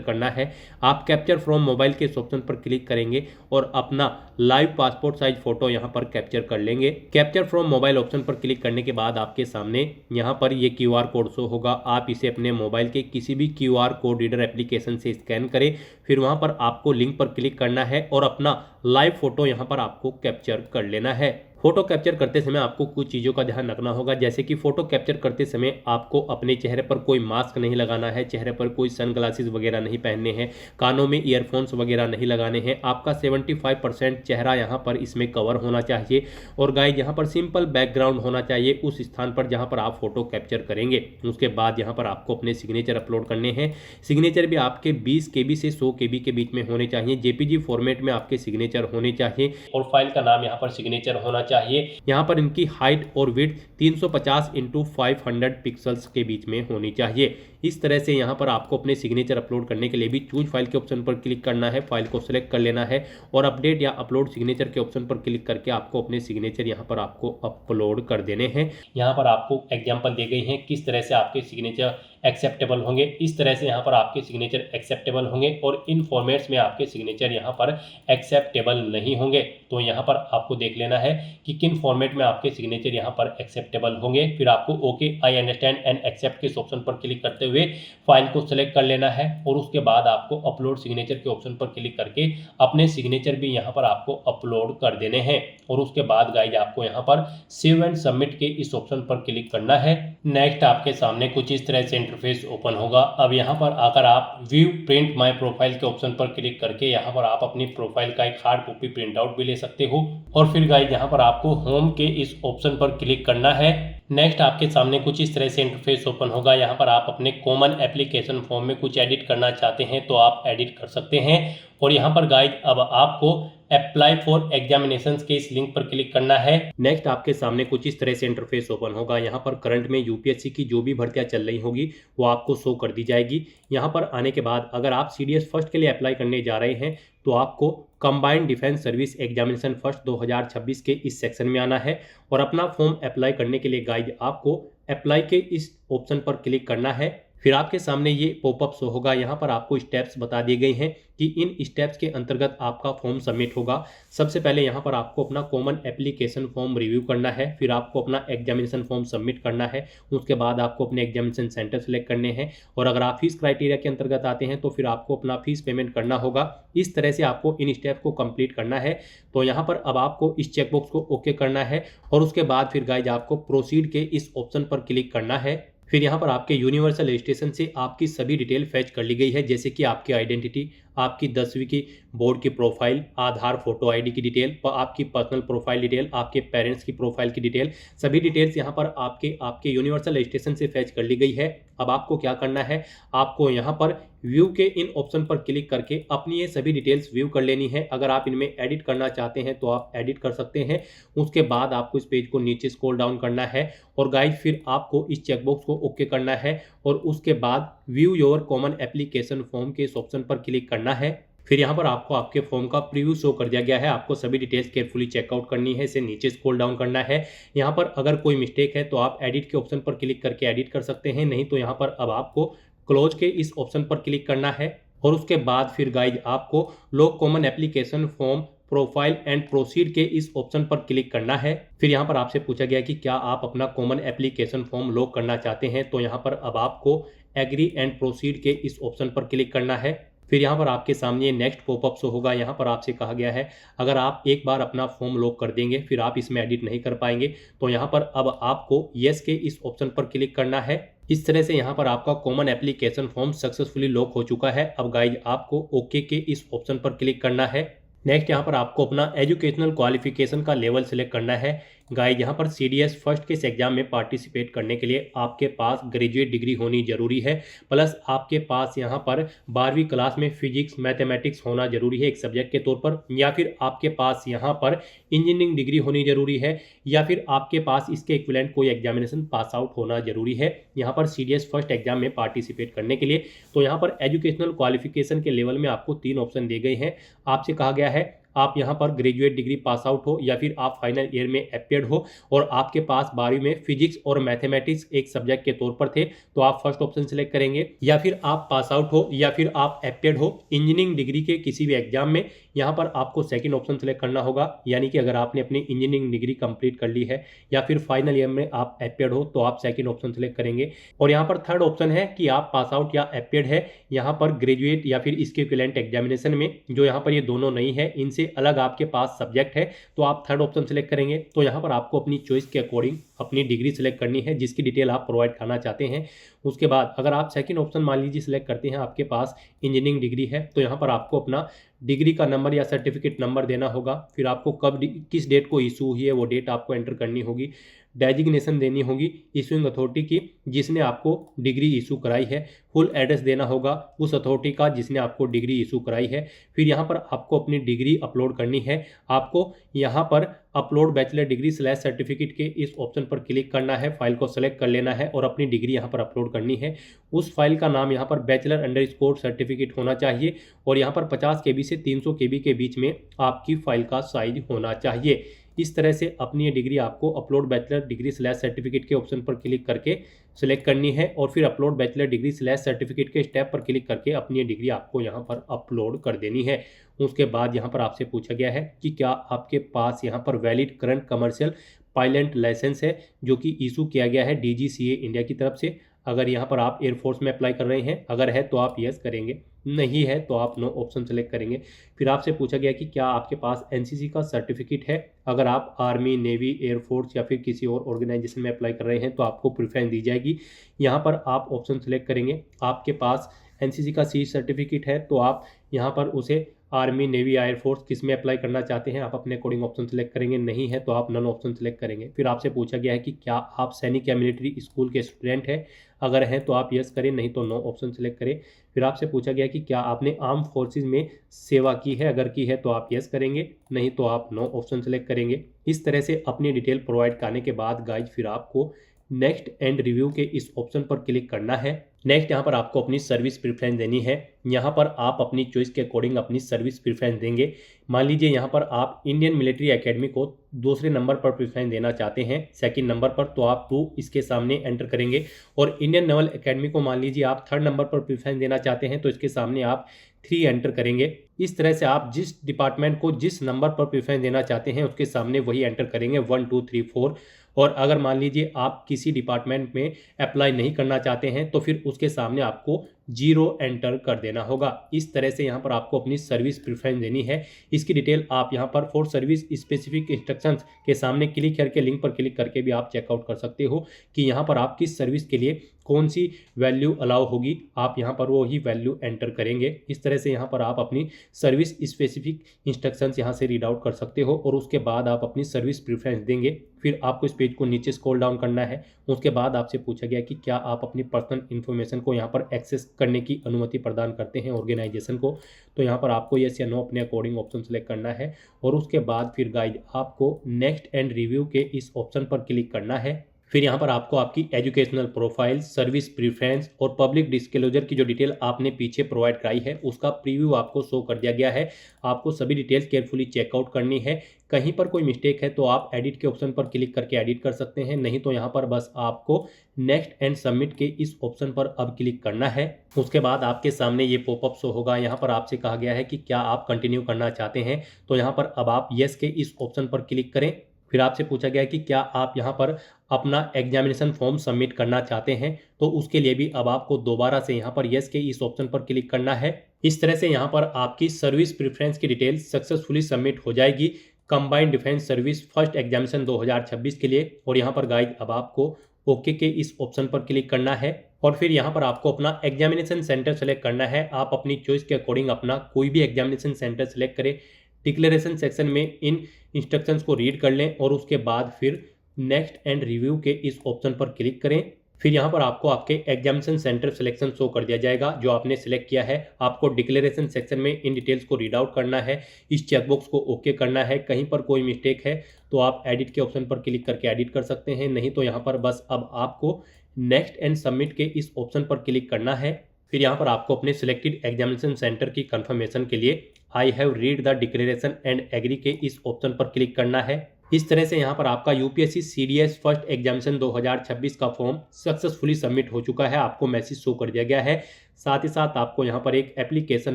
करना है। आप कैप्चर फ्रॉम मोबाइल के इस ऑप्शन पर क्लिक करेंगे और अपना लाइव पासपोर्ट साइज फोटो यहाँ पर कैप्चर कर लेंगे। कैप्चर फ्रॉम मोबाइल ऑप्शन पर क्लिक करने के बाद आपके सामने यहाँ पर ये QR कोड शो होगा। आप इसे अपने मोबाइल के किसी भी QR कोड रीडर एप्लीकेशन से स्कैन करें, फिर वहाँ पर आपको लिंक पर क्लिक करना है और अपना लाइव फोटो यहाँ पर आपको कैप्चर कर लेना है। फोटो कैप्चर करते समय आपको कुछ चीज़ों का ध्यान रखना होगा, जैसे कि फोटो कैप्चर करते समय आपको अपने चेहरे पर कोई मास्क नहीं लगाना है, चेहरे पर कोई सनग्लासेस वगैरह नहीं पहनने हैं, कानों में ईयरफोन्स वगैरह नहीं लगाने हैं। आपका 75% चेहरा यहाँ पर इसमें कवर होना चाहिए और गाइस यहाँ पर सिंपल बैकग्राउंड होना चाहिए उस स्थान पर जहाँ पर आप फोटो कैप्चर करेंगे। उसके बाद यहाँ पर आपको अपने सिग्नेचर अपलोड करने हैं। सिग्नेचर भी आपके 20 KB से 100 KB के बीच में होने चाहिए, जेपीजी फॉर्मेट में आपके सिग्नेचर होने चाहिए और फाइल का नाम यहाँ पर सिग्नेचर होना चाहिए। चाहिए। यहाँ पर इनकी हाइट और विड्थ 350 इंटू 500 पिक्सल्स के बीच में होनी चाहिए। इस तरह से यहाँ पर आपको अपने सिग्नेचर अपलोड करने के लिए भी चूज फाइल के ऑप्शन पर क्लिक करना है, फाइल को सिलेक्ट कर लेना है और अपडेट या अपलोड सिग्नेचर के ऑप्शन पर क्लिक करके आपको अपने सिग्नेचर यहाँ पर आपको अपलोड कर देने हैं। यहाँ पर आपको एग्जांपल दी गई है किस तरह से आपके सिग्नेचर एक्सेप्टेबल होंगे। इस तरह से यहाँ पर आपके सिग्नेचर एक्सेप्टेबल होंगे और इन फॉर्मेट्स में आपके सिग्नेचर यहाँ पर एक्सेप्टेबल नहीं होंगे। तो यहाँ पर आपको देख लेना है कि किन फॉर्मेट में आपके सिग्नेचर यहाँ पर एक्सेप्टेबल होंगे। फिर आपको okay I understand and accept के ऑप्शन पर क्लिक करते हुए फाइल को सिलेक्ट कर लेना है और उसके बाद आपको अपलोड सिग्नेचर के ऑप्शन पर क्लिक करके अपने सिग्नेचर भी यहाँ पर आपको अपलोड कर देने हैं। और उसके बाद गाइज आपको यहाँ पर सेव एंड सबमिट के इस ऑप्शन पर क्लिक करना है। नेक्स्ट आपके सामने कुछ इस तरह से इंटरफेस ओपन होगा। अब यहाँ पर आकर आप व्यू प्रिंट माय प्रोफाइल के ऑप्शन पर क्लिक करके यहाँ पर आप अपनी प्रोफाइल का एक हार्ड कॉपी प्रिंट आउट भी ले सकते हो। और फिर गाइज यहाँ पर आपको होम के इस ऑप्शन पर क्लिक करना है। नेक्स्ट आपके सामने कुछ इस तरह से इंटरफेस ओपन होगा। यहाँ पर आप अपने कॉमन एप्लीकेशन फॉर्म में कुछ एडिट करना चाहते हैं तो आप एडिट कर सकते हैं। और यहाँ पर गाइज अब आपको अप्लाई फॉर एग्जामिनेशंस के इस लिंक पर क्लिक करना है। नेक्स्ट आपके सामने कुछ इस तरह से इंटरफेस ओपन होगा। यहाँ पर करंट में यूपीएससी की जो भी भर्तियां चल रही होगी वो आपको शो कर दी जाएगी। यहाँ पर आने के बाद अगर आप सीडीएस फर्स्ट के लिए अप्लाई करने जा रहे हैं तो आपको combined defence service examination first 2026 के इस सेक्शन में आना है और अपना फॉर्म अप्लाई करने के लिए गाइड आपको अप्लाई के इस ऑप्शन पर क्लिक करना है। फिर आपके सामने ये पॉपअप शो होगा। यहाँ पर आपको स्टेप्स बता दिए गए हैं कि इन स्टेप्स के अंतर्गत आपका फॉर्म सबमिट होगा। सबसे पहले यहाँ पर आपको अपना कॉमन एप्लीकेशन फॉर्म रिव्यू करना है, फिर आपको अपना एग्जामिनेशन फॉर्म सबमिट करना है, उसके बाद आपको अपने एग्जामिनेशन सेंटर सेलेक्ट करने हैं और अगर आप फीस क्राइटेरिया के अंतर्गत आते हैं तो फिर आपको अपना फीस पेमेंट करना होगा। इस तरह से आपको इन स्टेप को कंप्लीट करना है। तो यहाँ पर अब आपको इस चेकबॉक्स को ओके करना है और उसके बाद फिर गाइज आपको प्रोसीड के इस ऑप्शन पर क्लिक करना है। फिर यहाँ पर आपके यूनिवर्सल रजिस्ट्रेशन से आपकी सभी डिटेल फैच कर ली गई है, जैसे कि आपकी आइडेंटिटी, आपकी 10वीं की बोर्ड की प्रोफाइल, आधार फोटो आईडी की डिटेल, आपकी पर्सनल प्रोफाइल डिटेल, आपके पेरेंट्स की प्रोफाइल की डिटेल, सभी डिटेल्स यहाँ पर आपके यूनिवर्सल रजिस्ट्रेशन से फैच कर ली गई है। अब आपको क्या करना है, आपको यहाँ पर व्यू के इन ऑप्शन पर क्लिक करके अपनी ये सभी डिटेल्स व्यू कर लेनी है। अगर आप इनमें एडिट करना चाहते हैं तो आप एडिट कर सकते हैं। उसके बाद आपको इस पेज को नीचे स्क्रॉल डाउन करना है और गाइड फिर आपको इस चेकबॉक्स को ओके करना है और उसके बाद view your common application form के इस ऑप्शन पर क्लिक करना है। फिर यहाँ पर आपको आपके फॉर्म का प्रीव्यू शो कर दिया गया है। आपको सभी डिटेल्स केयरफुली चेकआउट करनी है, इसे नीचे स्क्रॉल डाउन करना है। यहाँ पर अगर कोई मिस्टेक है तो आप एडिट के ऑप्शन पर क्लिक करके एडिट कर सकते हैं, नहीं तो यहाँ पर अब आपको क्लोज के इस ऑप्शन पर क्लिक करना है और उसके बाद फिर गाइज आपको log common application form profile and proceed के इस ऑप्शन पर क्लिक करना है। फिर यहाँ पर आपसे पूछा गया कि क्या आप अपना कॉमन एप्लीकेशन फॉर्म लॉग करना चाहते हैं, तो यहाँ पर अब आपको एग्री एंड प्रोसीड के इस ऑप्शन पर क्लिक करना है। फिर यहाँ पर आपके सामने नेक्स्ट पॉपअप शो होगा। यहाँ पर आपसे कहा गया है अगर आप एक बार अपना फॉर्म लॉक कर देंगे फिर आप इसमें एडिट नहीं कर पाएंगे, तो यहाँ पर अब आपको येस के इस ऑप्शन पर क्लिक करना है। इस तरह से यहाँ पर आपका common application form successfully lock हो चुका है। अब गाइज आपको ओके के इस ऑप्शन पर क्लिक करना है। नेक्स्ट यहाँ पर आपको अपना एजुकेशनल क्वालिफिकेशन का लेवल सेलेक्ट करना है। गाइज यहाँ पर सीडीएस फर्स्ट के इस एग्जाम में पार्टिसिपेट करने के लिए आपके पास ग्रेजुएट डिग्री होनी जरूरी है, प्लस आपके पास यहाँ पर 12वीं क्लास में फिजिक्स मैथमेटिक्स होना जरूरी है एक सब्जेक्ट के तौर पर, या फिर आपके पास यहाँ पर इंजीनियरिंग डिग्री होनी जरूरी है, या फिर आपके पास इसके इक्विवेलेंट कोई एग्जामिनेशन पास आउट होना जरूरी है यहाँ पर सीडीएस फर्स्ट एग्जाम में पार्टिसिपेट करने के लिए। तो यहाँ पर एजुकेशनल क्वालिफिकेशन के लेवल में आपको 3 ऑप्शन दिए गए हैं। आपसे कहा गया है आप यहाँ पर ग्रेजुएट डिग्री पास आउट हो, या फिर आप फाइनल ईयर में अपीयर्ड हो और आपके पास 12वीं में फिजिक्स और मैथमेटिक्स एक सब्जेक्ट के तौर पर थे, तो आप फर्स्ट ऑप्शन सेलेक्ट करेंगे, या फिर आप पास आउट हो या फिर आप अपीयर्ड हो इंजीनियरिंग डिग्री के किसी भी एग्जाम में, यहाँ पर आपको सेकंड ऑप्शन सेलेक्ट करना होगा। यानी कि अगर आपने अपनी इंजीनियरिंग डिग्री कंप्लीट कर ली है या फिर फाइनल ईयर में आप अपीयर्ड हो तो आप सेकंड ऑप्शन सेलेक्ट करेंगे। और यहाँ पर थर्ड ऑप्शन है कि आप पास आउट या अपीयर्ड है यहाँ पर ग्रेजुएट या फिर इसके इक्विवेलेंट एग्जामिनेशन में, जो यहाँ पर ये दोनों नहीं है, इनसे अलग आपके पास सब्जेक्ट है, तो आप थर्ड ऑप्शन सेलेक्ट करेंगे। तो यहाँ पर आपको अपनी चॉइस के अकॉर्डिंग अपनी डिग्री सेलेक्ट करनी है जिसकी डिटेल आप प्रोवाइड करना चाहते हैं। उसके बाद अगर आप सेकंड ऑप्शन मान लीजिए सिलेक्ट करते हैं, आपके पास इंजीनियरिंग डिग्री है, तो यहाँ पर आपको अपना डिग्री का नंबर या सर्टिफिकेट नंबर देना होगा। फिर आपको कब किस डेट को इशू हुई है वो डेट आपको एंटर करनी होगी। डेजिग्नेशन देनी होगी इशूइंग अथॉरिटी की जिसने आपको डिग्री इशू कराई है, फुल एड्रेस देना होगा उस अथॉरिटी का जिसने आपको डिग्री इशू कराई है। फिर यहाँ पर आपको अपनी डिग्री अपलोड करनी है। आपको यहाँ पर upload bachelor degree slash certificate के इस ऑप्शन पर क्लिक करना है, फाइल को सेलेक्ट कर लेना है और अपनी डिग्री यहाँ पर अपलोड करनी है। उस फाइल का नाम यहाँ पर बैचलर अंडरस्कोर सर्टिफिकेट होना चाहिए और यहाँ पर 50 KB से 300 KB के बीच में आपकी फाइल का साइज होना चाहिए। इस तरह से अपनी ये डिग्री आपको upload bachelor degree slash certificate के ऑप्शन पर क्लिक करके सिलेक्ट करनी है और फिर upload bachelor degree slash certificate के स्टेप पर क्लिक करके अपनी ये डिग्री आपको यहाँ पर अपलोड कर देनी है। उसके बाद यहाँ पर आपसे पूछा गया है कि क्या आपके पास यहाँ पर valid current commercial pilot licence है जो कि इशू किया गया है DGCA इंडिया की तरफ से। अगर यहाँ पर आप एयरफोर्स में अप्लाई कर रहे हैं, अगर है तो आप यस करेंगे, नहीं है तो आप नो ऑप्शन सेलेक्ट करेंगे। फिर आपसे पूछा गया कि क्या आपके पास NCC का सर्टिफिकेट है। अगर आप आर्मी, नेवी, एयरफोर्स या फिर किसी और ऑर्गेनाइजेशन में अप्लाई कर रहे हैं तो आपको प्रेफरेंस दी जाएगी। यहाँ पर आप ऑप्शन सेलेक्ट करेंगे। आपके पास NCC का C सर्टिफिकेट है तो आप यहाँ पर उसे आर्मी, नेवी, एयरफोर्स किस में अप्लाई करना चाहते हैं, आप अपने अकॉर्डिंग ऑप्शन सेलेक्ट करेंगे। नहीं है तो आप नन ऑप्शन सेलेक्ट करेंगे। फिर आपसे पूछा गया है कि क्या आप सैनिक या मिलिट्री स्कूल के स्टूडेंट हैं। अगर हैं तो आप यस करें, नहीं तो नो ऑप्शन सेलेक्ट करें। फिर आपसे पूछा गया कि क्या आपने आर्म फोर्सेज में सेवा की है। अगर की है तो आप यस करेंगे, नहीं तो आप नो ऑप्शन सेलेक्ट करेंगे। इस तरह से अपनी डिटेल प्रोवाइड करने के बाद गाइज फिर आपको नेक्स्ट एंड रिव्यू के इस ऑप्शन पर क्लिक करना है। नेक्स्ट यहाँ पर आपको अपनी सर्विस प्रेफरेंस देनी है। यहाँ पर आप अपनी चॉइस के अकॉर्डिंग अपनी सर्विस प्रेफरेंस देंगे। मान लीजिए यहाँ पर आप इंडियन मिलिट्री एकेडमी को दूसरे नंबर पर प्रेफरेंस देना चाहते हैं, सेकंड नंबर पर, तो आप 2 इसके सामने एंटर करेंगे। और इंडियन नेवल एकेडमी को मान लीजिए आप थर्ड नंबर पर प्रेफरेंस देना चाहते हैं तो इसके सामने आप 3 एंटर करेंगे। इस तरह से आप जिस डिपार्टमेंट को जिस नंबर पर प्रेफरेंस देना चाहते हैं उसके सामने वही एंटर करेंगे 1 2 3 4। और अगर मान लीजिए आप किसी डिपार्टमेंट में अप्लाई नहीं करना चाहते हैं तो फिर उसके सामने आपको 0 एंटर कर देना होगा। इस तरह से यहाँ पर आपको अपनी सर्विस प्रेफरेंस देनी है। इसकी डिटेल आप यहाँ पर फॉर सर्विस स्पेसिफिक इंस्ट्रक्शंस के सामने क्लिक करके लिंक पर क्लिक करके भी आप चेकआउट कर सकते हो कि यहाँ पर आप किस सर्विस के लिए कौन सी वैल्यू अलाउ होगी। आप यहाँ पर वो ही वैल्यू एंटर करेंगे। इस तरह से यहाँ पर आप अपनी सर्विस स्पेसिफिक इंस्ट्रक्शंस यहाँ से रीड आउट कर सकते हो और उसके बाद आप अपनी सर्विस प्रेफरेंस देंगे। फिर आपको इस पेज को नीचे स्क्रॉल डाउन करना है। उसके बाद आपसे पूछा गया कि क्या आप अपनी पर्सनल इन्फॉर्मेशन को यहाँ पर एक्सेस करने की अनुमति प्रदान करते हैं ऑर्गेनाइजेशन को। तो यहाँ पर आपको यस या नो अपने अकॉर्डिंग ऑप्शन सेलेक्ट करना है और उसके बाद फिर गाइड आपको नेक्स्ट एंड रिव्यू के इस ऑप्शन पर क्लिक करना है। फिर यहाँ पर आपको आपकी एजुकेशनल प्रोफाइल, सर्विस प्रेफरेंस और पब्लिक डिस्क्लोजर की जो डिटेल आपने पीछे प्रोवाइड कराई है उसका प्रीव्यू आपको शो कर दिया गया है। आपको सभी डिटेल्स केयरफुली चेकआउट करनी है। कहीं पर कोई मिस्टेक है तो आप एडिट के ऑप्शन पर क्लिक करके एडिट कर सकते हैं, नहीं तो यहाँ पर बस आपको नेक्स्ट एंड सबमिट के इस ऑप्शन पर अब क्लिक करना है। उसके बाद आपके सामने ये पॉपअप शो होगा। यहाँ पर आपसे कहा गया है कि क्या आप कंटिन्यू करना चाहते हैं, तो यहाँ पर अब आप यस के इस ऑप्शन पर क्लिक करें। फिर आपसे पूछा गया है कि क्या आप यहाँ पर अपना एग्जामिनेशन फॉर्म सबमिट करना चाहते हैं, तो उसके लिए भी अब आपको दोबारा से यहाँ पर यस के इस ऑप्शन पर क्लिक करना है। इस तरह से यहाँ पर आपकी सर्विस प्रेफरेंस की डिटेल सक्सेसफुली सबमिट हो जाएगी combined defence service first examination 2026 के लिए। और यहाँ पर गाइड अब आपको ओके के इस ऑप्शन पर क्लिक करना है और फिर यहाँ पर आपको अपना एग्जामिनेशन सेंटर सेलेक्ट करना है। आप अपनी चॉइस के अकॉर्डिंग अपना कोई भी एग्जामिनेशन सेंटर सेलेक्ट करें। डिक्लेरेशन सेक्शन में इन इंस्ट्रक्शंस को रीड कर लें और उसके बाद फिर नेक्स्ट एंड रिव्यू के इस ऑप्शन पर क्लिक करें। फिर यहाँ पर आपको आपके एग्जामिनेशन सेंटर सिलेक्शन शो कर दिया जाएगा जो आपने सिलेक्ट किया है। आपको डिक्लेरेशन सेक्शन में इन डिटेल्स को रीड आउट करना है, इस चेकबॉक्स को ओके करना है। कहीं पर कोई मिस्टेक है तो आप एडिट के ऑप्शन पर क्लिक करके एडिट कर सकते हैं, नहीं तो यहाँ पर बस अब आपको नेक्स्ट एंड सबमिट के इस ऑप्शन पर क्लिक करना है। फिर यहाँ पर आपको अपने सिलेक्टेड एग्जामिनेशन सेंटर की कंफर्मेशन के लिए I have read the declaration and agree के इस ऑप्शन पर क्लिक करना है। इस तरह से यहाँ पर आपका यूपीएससी सीडीएस फर्स्ट एग्जामिनेशन 2026 का फॉर्म सक्सेसफुली सबमिट हो चुका है। आपको मैसेज शो कर दिया गया है। साथ ही साथ आपको यहाँ पर एक एप्लीकेशन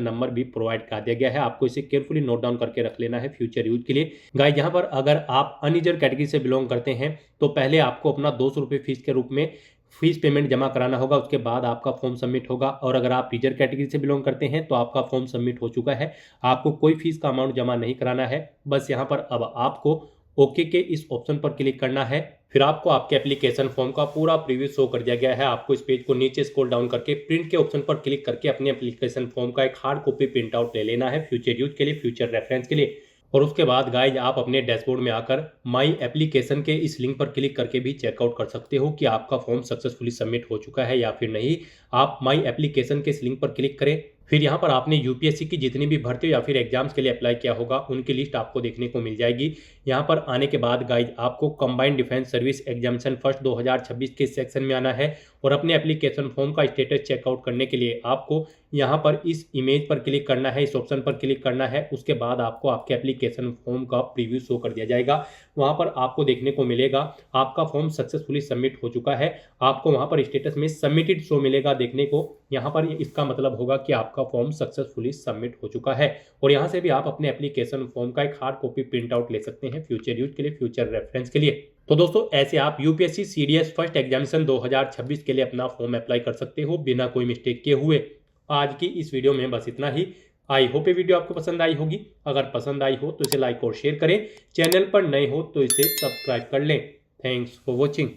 नंबर भी प्रोवाइड कर दिया गया है। आपको इसे केयरफुली नोट डाउन करके रख लेना है फ्यूचर यूज के लिए। गाइस यहाँ पर अगर आप अनरिजर्व कैटेगरी से बिलोंग करते हैं तो पहले आपको अपना 200 रुपये फीस के रूप में फीस पेमेंट जमा कराना होगा, उसके बाद आपका फॉर्म सबमिट होगा। और अगर आप रिजर्व कैटेगरी से बिलोंग करते हैं तो आपका फॉर्म सबमिट हो चुका है, आपको कोई फीस का अमाउंट जमा नहीं कराना है। बस यहाँ पर अब आपको ओके के इस ऑप्शन पर क्लिक करना है। फिर आपको आपके एप्लीकेशन फॉर्म का पूरा प्रीव्यू शो कर दिया गया है। आपको इस पेज को नीचे स्क्रॉल डाउन करके प्रिंट के ऑप्शन पर क्लिक करके अपने एप्लीकेशन फॉर्म का एक हार्ड कॉपी प्रिंट आउट ले लेना है फ्यूचर यूज के लिए, फ्यूचर रेफरेंस के लिए। और उसके बाद गाइज आप अपने डैशबोर्ड में आकर माई एप्लीकेशन के इस लिंक पर क्लिक करके भी चेकआउट कर सकते हो कि आपका फॉर्म सक्सेसफुली सबमिट हो चुका है या फिर नहीं। आप माई एप्लीकेशन के इस लिंक पर क्लिक करें, फिर यहाँ पर आपने यूपीएससी की जितनी भी भर्ती या फिर एग्जाम्स के लिए अप्लाई किया होगा उनकी लिस्ट आपको देखने को मिल जाएगी। यहाँ पर आने के बाद गाइज आपको combined defence service examination first 2026 के सेक्शन में आना है और अपने एप्लीकेशन फॉर्म का स्टेटस चेकआउट करने के लिए आपको यहाँ पर इस इमेज पर क्लिक करना है, इस ऑप्शन पर क्लिक करना है। उसके बाद आपको आपके एप्लीकेशन फॉर्म का प्रीव्यू शो कर दिया जाएगा। वहाँ पर आपको देखने को मिलेगा आपका फॉर्म सक्सेसफुली सबमिट हो चुका है। आपको वहाँ पर स्टेटस में सबमिटेड शो मिलेगा देखने को। यहाँ पर इसका मतलब होगा कि आपका फॉर्म सक्सेसफुली सबमिट हो चुका है। और यहाँ से भी आप अपने एप्लीकेशन फॉर्म का एक हार्ड कॉपी प्रिंट आउट ले सकते हैं फ्यूचर यूज के लिए, फ्यूचर रेफरेंस के लिए। तो दोस्तों ऐसे आप यूपीएससी सीडीएस फर्स्ट एग्जामिनेशन 2026 के लिए अपना फॉर्म अप्लाई कर सकते हो बिना कोई मिस्टेक किए हुए। आज की इस वीडियो में बस इतना ही। आई होप ये वीडियो आपको पसंद आई होगी। अगर पसंद आई हो तो इसे लाइक और शेयर करें। चैनल पर नए हो तो इसे सब्सक्राइब कर लें। Thanks for watching.